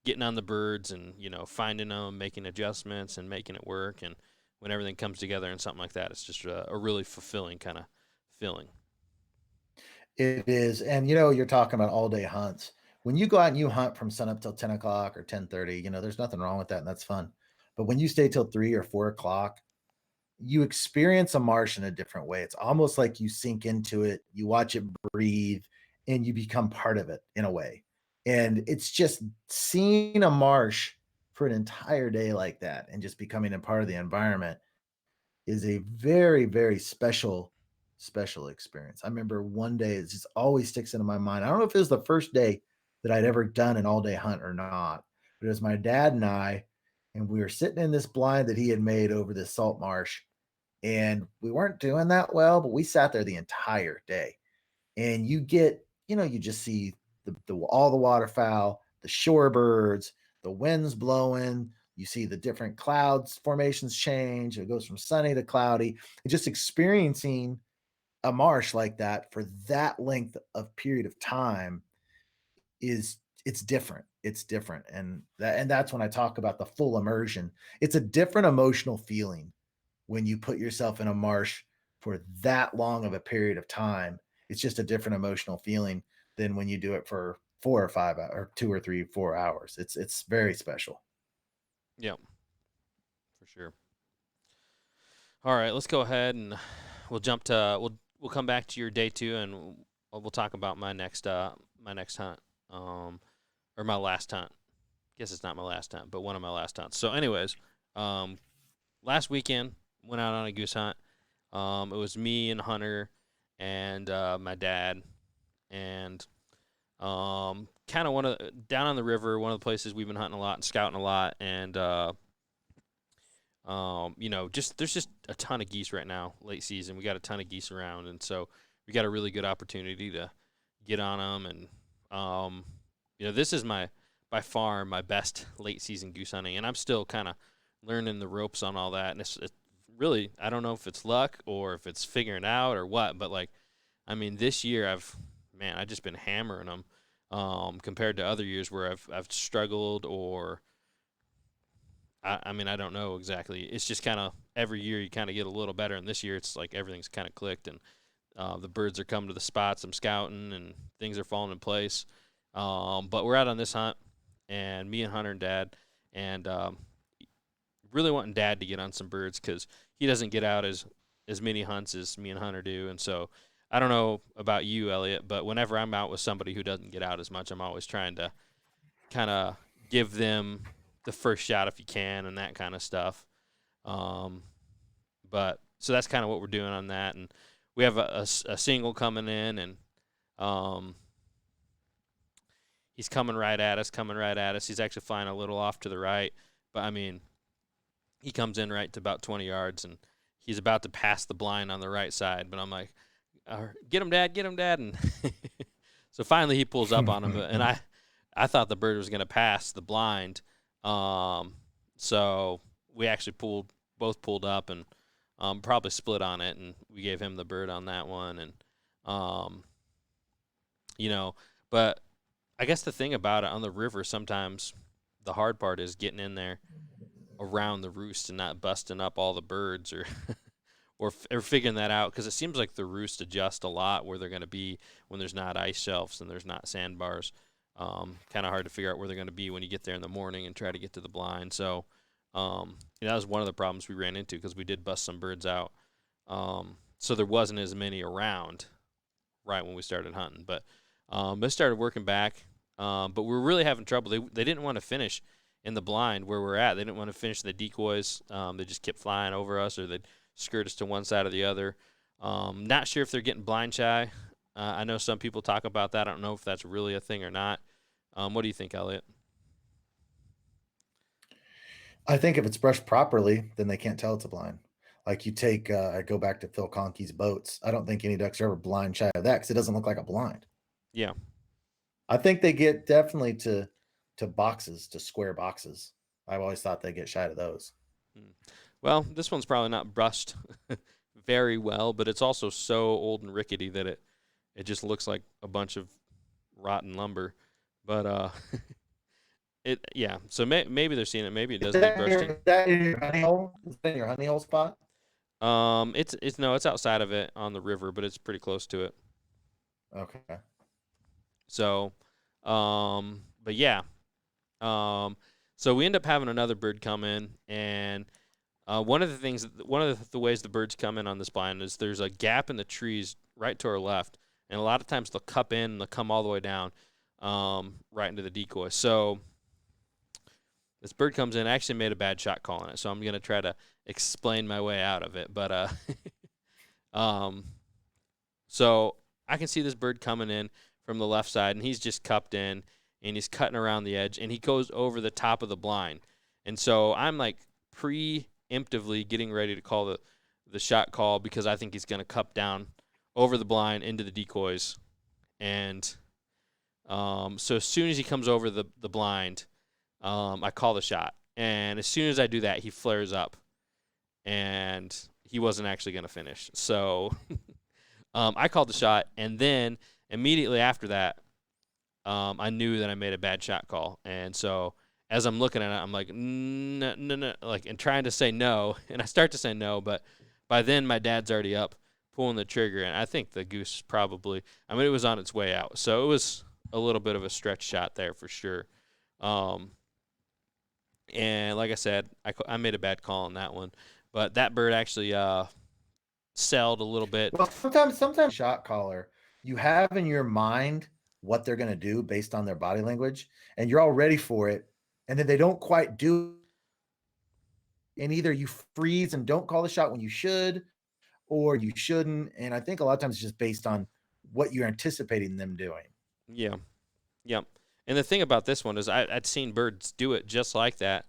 Speaker 1: getting on the birds and finding them, making adjustments, and making it work. And when everything comes together and something like that, it's just a really fulfilling kind of feeling.
Speaker 2: It is, and you're talking about all day hunts. When you go out and you hunt from sun up till 10 o'clock or 10:30, there's nothing wrong with that, and that's fun. But when you stay till 3 or 4 o'clock, you experience a marsh in a different way. It's almost like you sink into it, you watch it breathe, and you become part of it in a way. And it's just seeing a marsh for an entire day like that and just becoming a part of the environment is a very, very special experience. I remember one day, it just always sticks into my mind. I don't know if it was the first day that I'd ever done an all day hunt or not, but it was my dad and I, and we were sitting in this blind that he had made over this salt marsh, and we weren't doing that well, but we sat there the entire day. And you just see the all the waterfowl, the shorebirds, the winds blowing. You see the different clouds formations change. It goes from sunny to cloudy. And just experiencing a marsh like that for that length of period of time is it's different. It's different. And that's when I talk about the full immersion. It's a different emotional feeling when you put yourself in a marsh for that long of a period of time. It's just a different emotional feeling than when you do it for 4 or 5 hours, or 2 or 3, 4 hours. It's very special.
Speaker 1: Yeah, for sure. All right, let's go ahead and we'll come back to your day two, and we'll talk about my next hunt, or my last hunt. Guess it's not my last hunt, but one of my last hunts. So, anyways, um, last weekend went out on a goose hunt. It was me and Hunter and my dad, and kind of down on the river, one of the places we've been hunting a lot and scouting a lot, and just there's just a ton of geese right now, late season. We got a ton of geese around, and so we got a really good opportunity to get on them. And this is by far my best late season goose hunting, and I'm still kind of learning the ropes on all that. And it's really, I don't know if it's luck or if it's figuring out or what, but like, I mean, this year I've just been hammering them, compared to other years where I've struggled, or I mean, I don't know exactly. It's just kind of every year you kind of get a little better, and this year it's like everything's kind of clicked, and the birds are coming to the spots I'm scouting, and things are falling in place. But we're out on this hunt, and me and Hunter and Dad, and really wanting Dad to get on some birds because he doesn't get out as many hunts as me and Hunter do, and so I don't know about you, Elliot, but whenever I'm out with somebody who doesn't get out as much, I'm always trying to kind of give them the first shot if you can and that kind of stuff. Um, but so that's kind of what we're doing on that, and we have a single coming in, and he's coming right at us. He's actually flying a little off to the right, but I mean, he comes in right to about 20 yards, and he's about to pass the blind on the right side, but I'm like, get him, Dad, and so finally he pulls up on him, and I thought the bird was going to pass the blind. So we actually both pulled up, and probably split on it, and we gave him the bird on that one. And but I guess the thing about it on the river, sometimes the hard part is getting in there around the roost and not busting up all the birds, or or figuring that out, because it seems like the roost adjust a lot where they're going to be when there's not ice shelves and there's not sandbars. Kind of hard to figure out where they're going to be when you get there in the morning and try to get to the blind. So that was one of the problems we ran into, because we did bust some birds out. So there wasn't as many around right when we started hunting. But they started working back. But we were really having trouble. They didn't want to finish in the blind where we're at. They didn't want to finish the decoys. They just kept flying over us, or they'd skirt us to one side or the other. Not sure if they're getting blind shy. I know some people talk about that. I don't know if that's really a thing or not. What do you think, Elliot?
Speaker 2: I think if it's brushed properly, then they can't tell it's a blind. Like I go back to Phil Conkey's boats. I don't think any ducks are ever blind shy of that because it doesn't look like a blind.
Speaker 1: Yeah.
Speaker 2: I think they get definitely to boxes, to square boxes. I've always thought they get shy of those.
Speaker 1: Well, this one's probably not brushed very well, but it's also so old and rickety that it just looks like a bunch of rotten lumber. But Yeah. So maybe they're seeing it. Maybe it
Speaker 2: Is
Speaker 1: does need
Speaker 2: that
Speaker 1: bursting.
Speaker 2: in your honey hole? Is that in your honey hole spot?
Speaker 1: It's no, it's outside of it on the river, but it's pretty close to it.
Speaker 2: Okay.
Speaker 1: So, but yeah. Um, so we end up having another bird come in, and one of the things, one of the ways the birds come in on this blind is there's a gap in the trees right to our left, and a lot of times they'll cup in and they'll come all the way down, right into the decoy. So this bird comes in. I actually made a bad shot call on it, so I'm gonna try to explain my way out of it. But um, so I can see this bird coming in from the left side, and he's just cupped in, and he's cutting around the edge, and he goes over the top of the blind. And so I'm like preemptively getting ready to call the shot call because I think he's going to cup down over the blind into the decoys. And so as soon as he comes over the blind, I call the shot. And as soon as I do that, he flares up, and he wasn't actually going to finish. So I called the shot, and then immediately after that, I knew that I made a bad shot call. And so as I'm looking at it, I'm like, no, no, no, like, and trying to say no. And I start to say no, but by then my dad's already up pulling the trigger. And I think the goose probably, I mean, it was on its way out. So it was a little bit of a stretch shot there for sure. And like I said, I made a bad call on that one. But that bird actually sailed a little bit.
Speaker 2: Well, sometimes shot caller, you have in your mind what they're going to do based on their body language, and you're all ready for it, and then they don't quite do it. And either you freeze and don't call the shot when you should, or you shouldn't. And I think a lot of times it's just based on what you're anticipating them doing.
Speaker 1: Yeah. Yep. And the thing about this one is I'd seen birds do it just like that,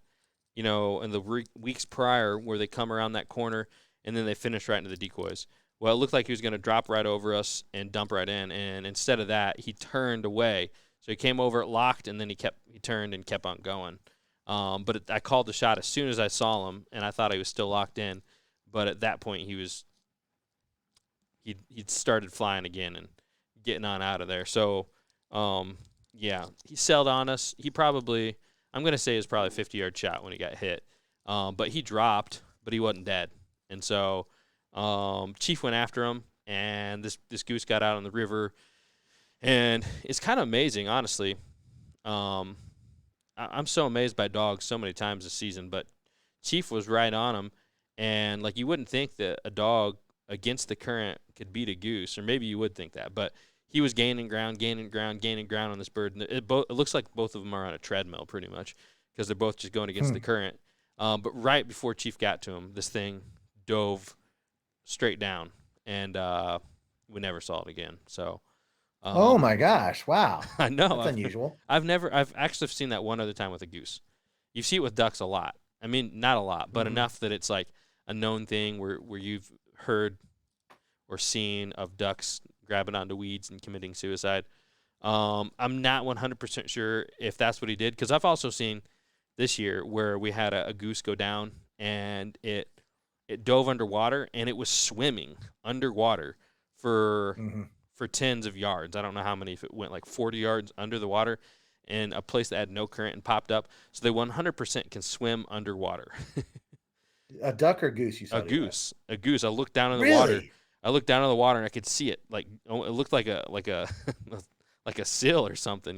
Speaker 1: in the weeks prior where they come around that corner and then they finish right into the decoys. Well, it looked like he was going to drop right over us and dump right in, and instead of that, he turned away. So he came over, locked, and then he turned and kept on going. But I called the shot as soon as I saw him, and I thought he was still locked in. But at that point, he'd started flying again and getting on out of there. So, yeah, he sailed on us. He probably, I'm going to say, it was probably a 50-yard shot when he got hit. But he dropped, but he wasn't dead. And so Chief went after him, and this goose got out on the river. And it's kind of amazing, honestly. I'm so amazed by dogs so many times this season, but Chief was right on him. And, like, you wouldn't think that a dog against the current could beat a goose, or maybe you would think that. But he was gaining ground on this bird. And it looks like both of them are on a treadmill pretty much because they're both just going against the current. But right before Chief got to him, this thing dove straight down, and we never saw it again. So,
Speaker 2: oh my gosh! Wow,
Speaker 1: I know
Speaker 2: that's unusual.
Speaker 1: I've actually seen that one other time with a goose. You see it with ducks a lot. I mean, not a lot, but enough that it's like a known thing where you've heard or seen of ducks grabbing onto weeds and committing suicide. I'm not 100% sure if that's what he did, because I've also seen this year where we had a goose go down and it dove underwater and it was swimming underwater for tens of yards. I don't know how many, if it went like 40 yards under the water in a place that had no current and popped up. So they 100% can swim underwater.
Speaker 2: A duck or goose? You saw
Speaker 1: a goose. I looked down in the
Speaker 2: really?
Speaker 1: water. I looked down in the water and I could see it. Like, it looked like a like a seal or something,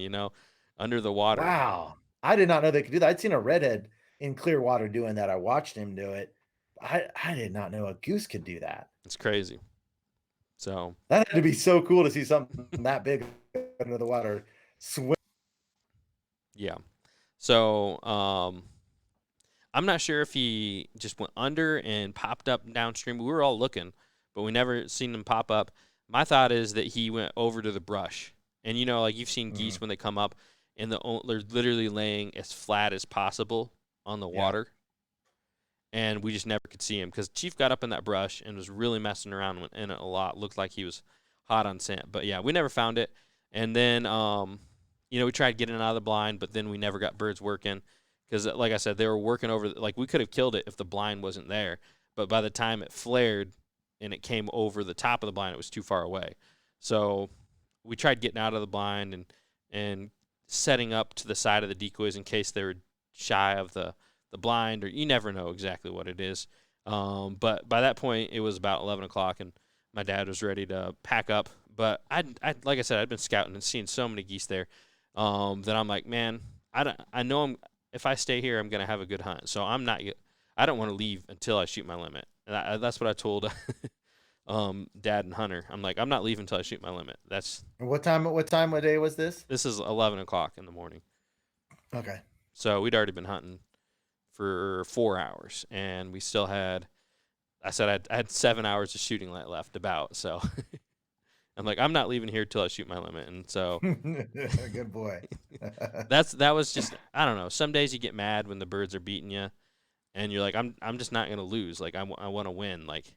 Speaker 1: under the water.
Speaker 2: Wow. I did not know they could do that. I'd seen a redhead in clear water doing that. I watched him do it. I did not know a goose could do that.
Speaker 1: It's crazy. So
Speaker 2: that had to be so cool to see something that big under the water swim.
Speaker 1: Yeah. So I'm not sure if he just went under and popped up downstream. We were all looking, but we never seen him pop up. My thought is that he went over to the brush. And, like you've seen geese when they come up, and they're literally laying as flat as possible on the water. And we just never could see him because Chief got up in that brush and was really messing around in it a lot. Looked like he was hot on scent. But, yeah, we never found it. And then, we tried getting it out of the blind, but then we never got birds working because, like I said, they were working over. Like, we could have killed it if the blind wasn't there. But by the time it flared and it came over the top of the blind, it was too far away. So we tried getting out of the blind and setting up to the side of the decoys in case they were shy of the blind, or you never know exactly what it is. But by that point, it was about 11 o'clock, and my dad was ready to pack up. But I like I said, I'd been scouting and seeing so many geese there that I'm like, man, I know if I stay here, I'm gonna have a good hunt. So I don't want to leave until I shoot my limit. And that's what I told Dad and Hunter. I'm like, I'm not leaving until I shoot my limit.
Speaker 2: What time of day was this?
Speaker 1: This is 11 o'clock in the morning.
Speaker 2: Okay.
Speaker 1: So we'd already been hunting for 4 hours, and we still had. I said I had 7 hours of shooting light left about. So I'm like, I'm not leaving here till I shoot my limit. And so
Speaker 2: good boy.
Speaker 1: that was just, I don't know. Some days you get mad when the birds are beating you, and you're like, I'm just not gonna lose. Like I want to win. Like,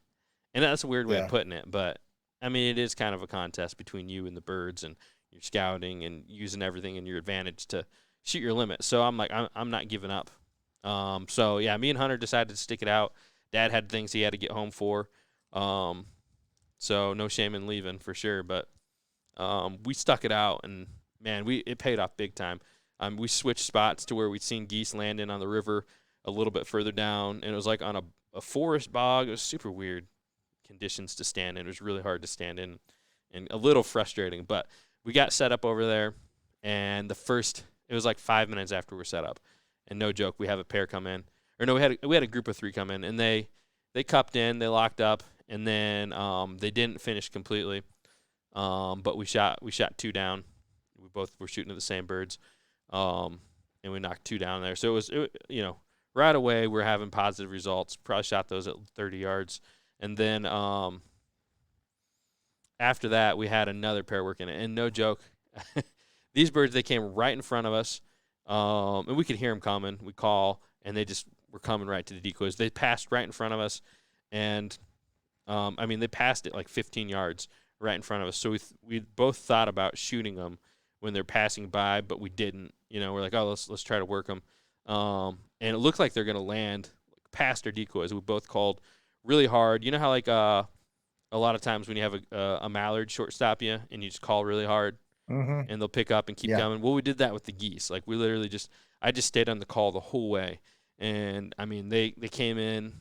Speaker 1: and that's a weird way of putting it, but I mean it is kind of a contest between you and the birds, and you're scouting and using everything in your advantage to shoot your limit. So I'm like, I'm not giving up. So yeah, me and Hunter decided to stick it out. Dad had things he had to get home for. So no shame in leaving for sure, but we stuck it out, and man, it paid off big time. We switched spots to where we'd seen geese landing on the river a little bit further down, and it was like on a forest bog. It was super weird conditions to stand in. It was really hard to stand in and a little frustrating, but we got set up over there, and it was like 5 minutes after we were set up, and no joke, we have a pair come in. Or no, we had a group of 3 come in, and they cupped in, they locked up, and then they didn't finish completely. But we shot 2 down. We both were shooting at the same birds, and we knocked 2 down there. So right away we're having positive results. Probably shot those at 30 yards, and then after that we had another pair working it. And no joke, these birds, they came right in front of us, and we could hear them coming. We call, and they just were coming right to the decoys. They passed right in front of us, and they passed it like 15 yards right in front of us. So we both thought about shooting them when they're passing by, but we didn't. We're like, oh, let's try to work them. And it looked like they're gonna land past our decoys. We both called really hard. You know how like a lot of times when you have a mallard shortstop you, and you just call really hard, and they'll pick up and keep coming. Well, we did that with the geese. Like we literally I just stayed on the call the whole way, and I mean they came in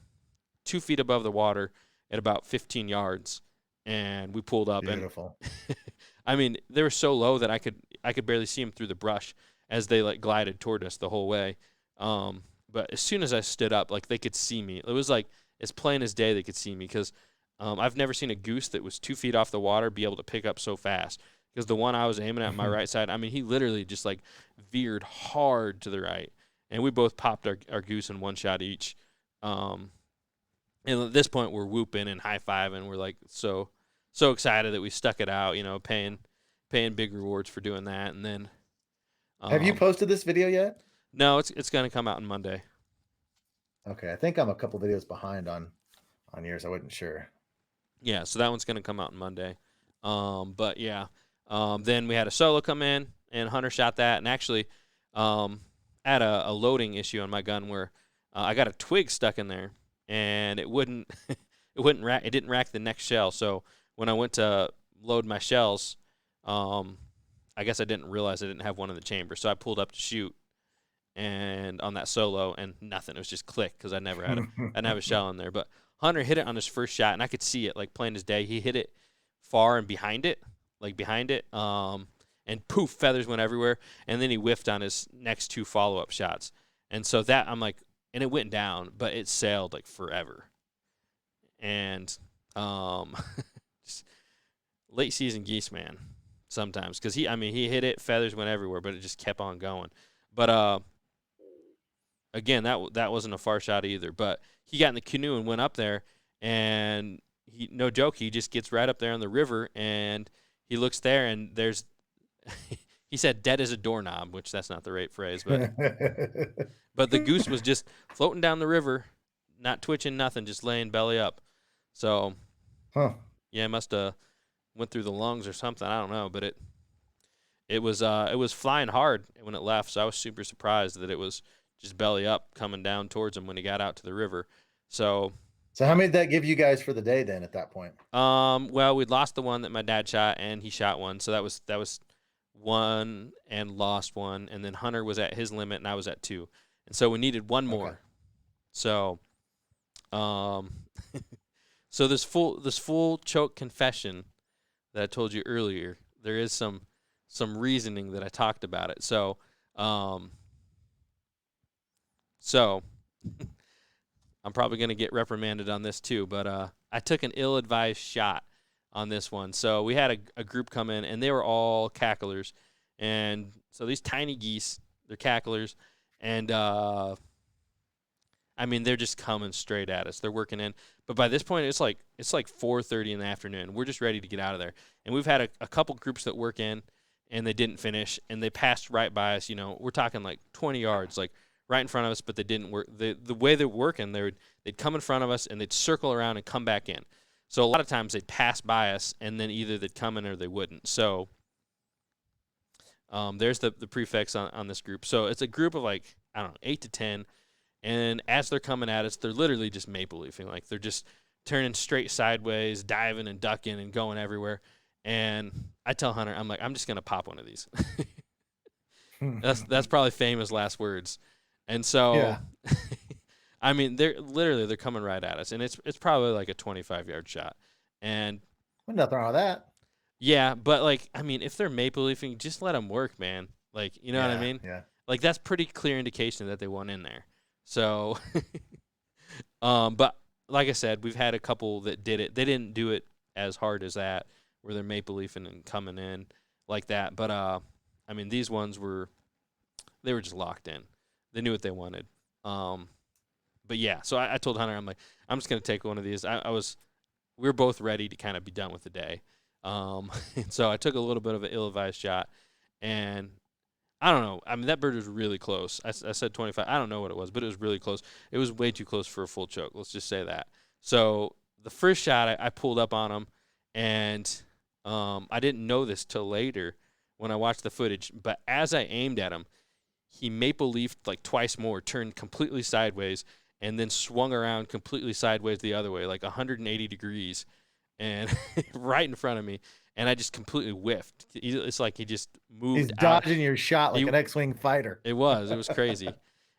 Speaker 1: 2 feet above the water at about 15 yards, and we pulled up.
Speaker 2: Beautiful.
Speaker 1: And I mean, they were so low that I could barely see them through the brush as they like glided toward us the whole way. But as soon as I stood up, like they could see me. It was like as plain as day they could see me, because I've never seen a goose that was 2 feet off the water be able to pick up so fast. Because the one I was aiming at my right side, I mean, he literally just like veered hard to the right, and we both popped our goose in one shot each. And at this point, we're whooping and high-fiving. We're like so excited that we stuck it out, paying big rewards for doing that. And then
Speaker 2: have you posted this video yet?
Speaker 1: No, it's going to come out on Monday.
Speaker 2: Okay, I think I'm a couple videos behind on yours. I wasn't sure.
Speaker 1: Yeah, so that one's going to come out on Monday. But yeah, then we had a solo come in, and Hunter shot that. And actually, I had a loading issue on my gun where I got a twig stuck in there, and it didn't rack the next shell. So when I went to load my shells, I guess I didn't realize I didn't have one in the chamber. So I pulled up to shoot, and on that solo, and nothing. It was just click, because I didn't have a shell in there. But Hunter hit it on his first shot, and I could see it like plain as day. He hit it far and behind it, and poof, feathers went everywhere. And then he whiffed on his next 2 follow-up shots. And so that, I'm like, and it went down, but it sailed like forever. And just late season geese, man, sometimes, because he hit it, feathers went everywhere, but it just kept on going. But again, that wasn't a far shot either. But he got in the canoe and went up there, and no joke, he just gets right up there on the river, and he looks there, and there's he said dead as a doorknob, which that's not the right phrase, but but the goose was just floating down the river, not twitching, nothing, just laying belly up. So yeah, it must have went through the lungs or something. I don't know, but it was flying hard when it left, so I was super surprised that it was just belly up coming down towards him when he got out to the river. So
Speaker 2: how many did that give you guys for the day then at that point?
Speaker 1: Well, we'd lost the one that my dad shot, and he shot one, so that was one and lost one, and then Hunter was at his limit and I was at 2. And so we needed one
Speaker 2: Okay.
Speaker 1: more. So so this full choke confession that I told you earlier, there is some reasoning that I talked about it. So so I'm probably going to get reprimanded on this too, but I took an ill-advised shot on this one. So we had a group come in, and they were all cacklers. And so these tiny geese, they're cacklers, and I mean, they're just coming straight at us. They're working in. But by this point, it's like 4:30 in the afternoon. We're just ready to get out of there. And we've had a couple groups that work in, and they didn't finish, and they passed right by us. You know, we're talking like 20 yards, like right in front of us, but they didn't work. The way they're working, they'd come in front of us, and they'd circle around and come back in. So a lot of times they'd pass by us, and then either they'd come in or they wouldn't. So there's the prefix on this group. So it's a group of like, I don't know, 8 to 10. And as they're coming at us, they're literally just maple leafing. Like they're just turning straight sideways, diving and ducking and going everywhere. And I tell Hunter, I'm like, I'm just gonna pop one of these. That's probably famous last words. And so,
Speaker 2: Yeah.
Speaker 1: I mean, they're coming right at us, and it's probably like a 25-yard shot. And
Speaker 2: Well, nothing wrong with that.
Speaker 1: yeah, but like, I mean, if they're maple leafing, just let them work, man. Like, you know what I mean?
Speaker 2: Yeah.
Speaker 1: Like that's pretty clear indication that they want in there. So, but like I said, we've had a couple that did it. They didn't do it as hard as that, where they're maple leafing and coming in like that. But I mean, these ones were just locked in. They knew what they wanted. But yeah, so I told Hunter, I'm like, I'm just gonna take one of these. We were both ready to kind of be done with the day. And so I took a little bit of an ill-advised shot, and I don't know. I mean, that bird was really close. I said 25. I don't know what it was, but it was really close. It was way too close for a full choke. Let's just say that. So the first shot, I pulled up on him, and I didn't know this till later when I watched the footage. But as I aimed at him, he maple leafed like twice more, turned completely sideways, and then swung around completely sideways the other way, like 180 degrees, and right in front of me. And I just completely whiffed. It's like he just moved
Speaker 2: He's
Speaker 1: out.
Speaker 2: dodging your shot like an X-wing fighter.
Speaker 1: It was crazy.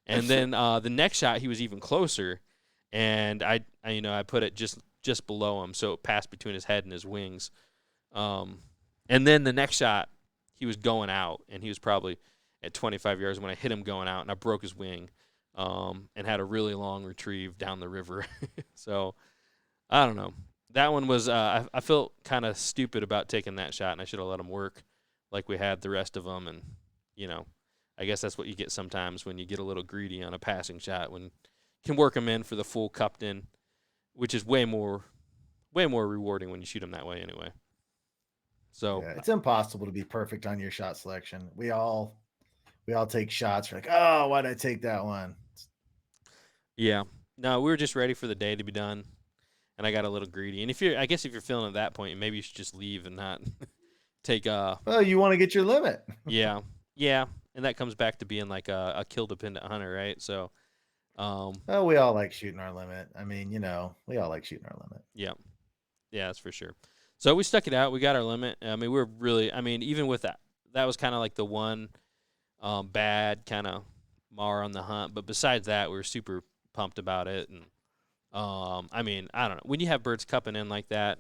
Speaker 1: And then the next shot, he was even closer, and I put it just below him, so it passed between his head and his wings. And then the next shot, he was going out, and he was probably at 25 yards when I hit him going out, and I broke his wing, and had a really long retrieve down the river. So I don't know. That one was I felt kind of stupid about taking that shot, and I should have let him work like we had the rest of them. And I guess that's what you get sometimes when you get a little greedy on a passing shot, when you can work them in for the full cupped in, which is way more rewarding when you shoot them that way anyway. So
Speaker 2: yeah, it's impossible to be perfect on your shot selection. We all take shots. We're like, oh, why did I take that one?
Speaker 1: yeah, no, we were just ready for the day to be done, and I got a little greedy. And if you're feeling at that point, maybe you should just leave and not take
Speaker 2: Well, you want to get your limit.
Speaker 1: yeah, and that comes back to being like a kill dependent hunter, right? So
Speaker 2: Oh, we all like shooting our limit. I mean, we all like shooting our limit.
Speaker 1: yeah, that's for sure. So we stuck it out. We got our limit. I mean, even with that was kind of like the one bad kind of mar on the hunt. But besides that, we were super pumped about it. And I mean, I don't know. When you have birds cupping in like that,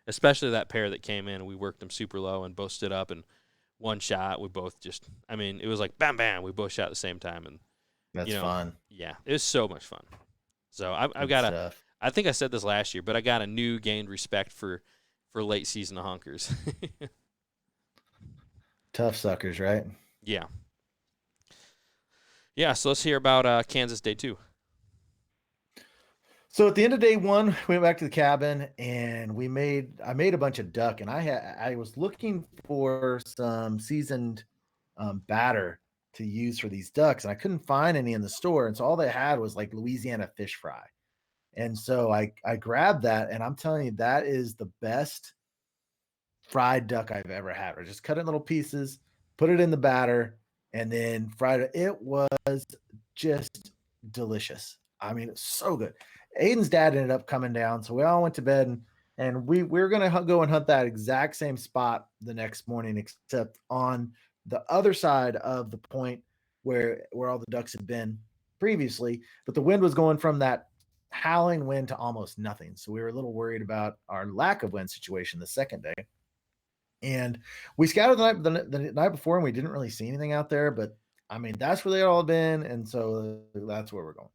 Speaker 1: especially that pair that came in, we worked them super low and both stood up, and one shot, we both just, I mean, it was like bam, bam. We both shot at the same time. And
Speaker 2: That's fun.
Speaker 1: Yeah, it was so much fun. So I've got I think I said this last year, but I got a new gained respect for late season honkers.
Speaker 2: Tough suckers, right?
Speaker 1: Yeah. Yeah, so let's hear about Kansas Day 2.
Speaker 2: So at the end of day 1, we went back to the cabin, and I made a bunch of duck, and I was looking for some seasoned batter to use for these ducks, and I couldn't find any in the store, and so all they had was like Louisiana fish fry. And so I grabbed that, and I'm telling you, that is the best fried duck I've ever had. I just cut it in little pieces, put it in the batter, and then fried it. It was just delicious. I mean, it's so good. Aiden's dad ended up coming down, so we all went to bed, and And we're gonna go and hunt that exact same spot the next morning, except on the other side of the point where all the ducks had been previously. But the wind was going from that howling wind to almost nothing, so we were a little worried about our lack of wind situation the second day. And we scouted the night before, and we didn't really see anything out there. But I mean, that's where they all been, and so that's where we're going.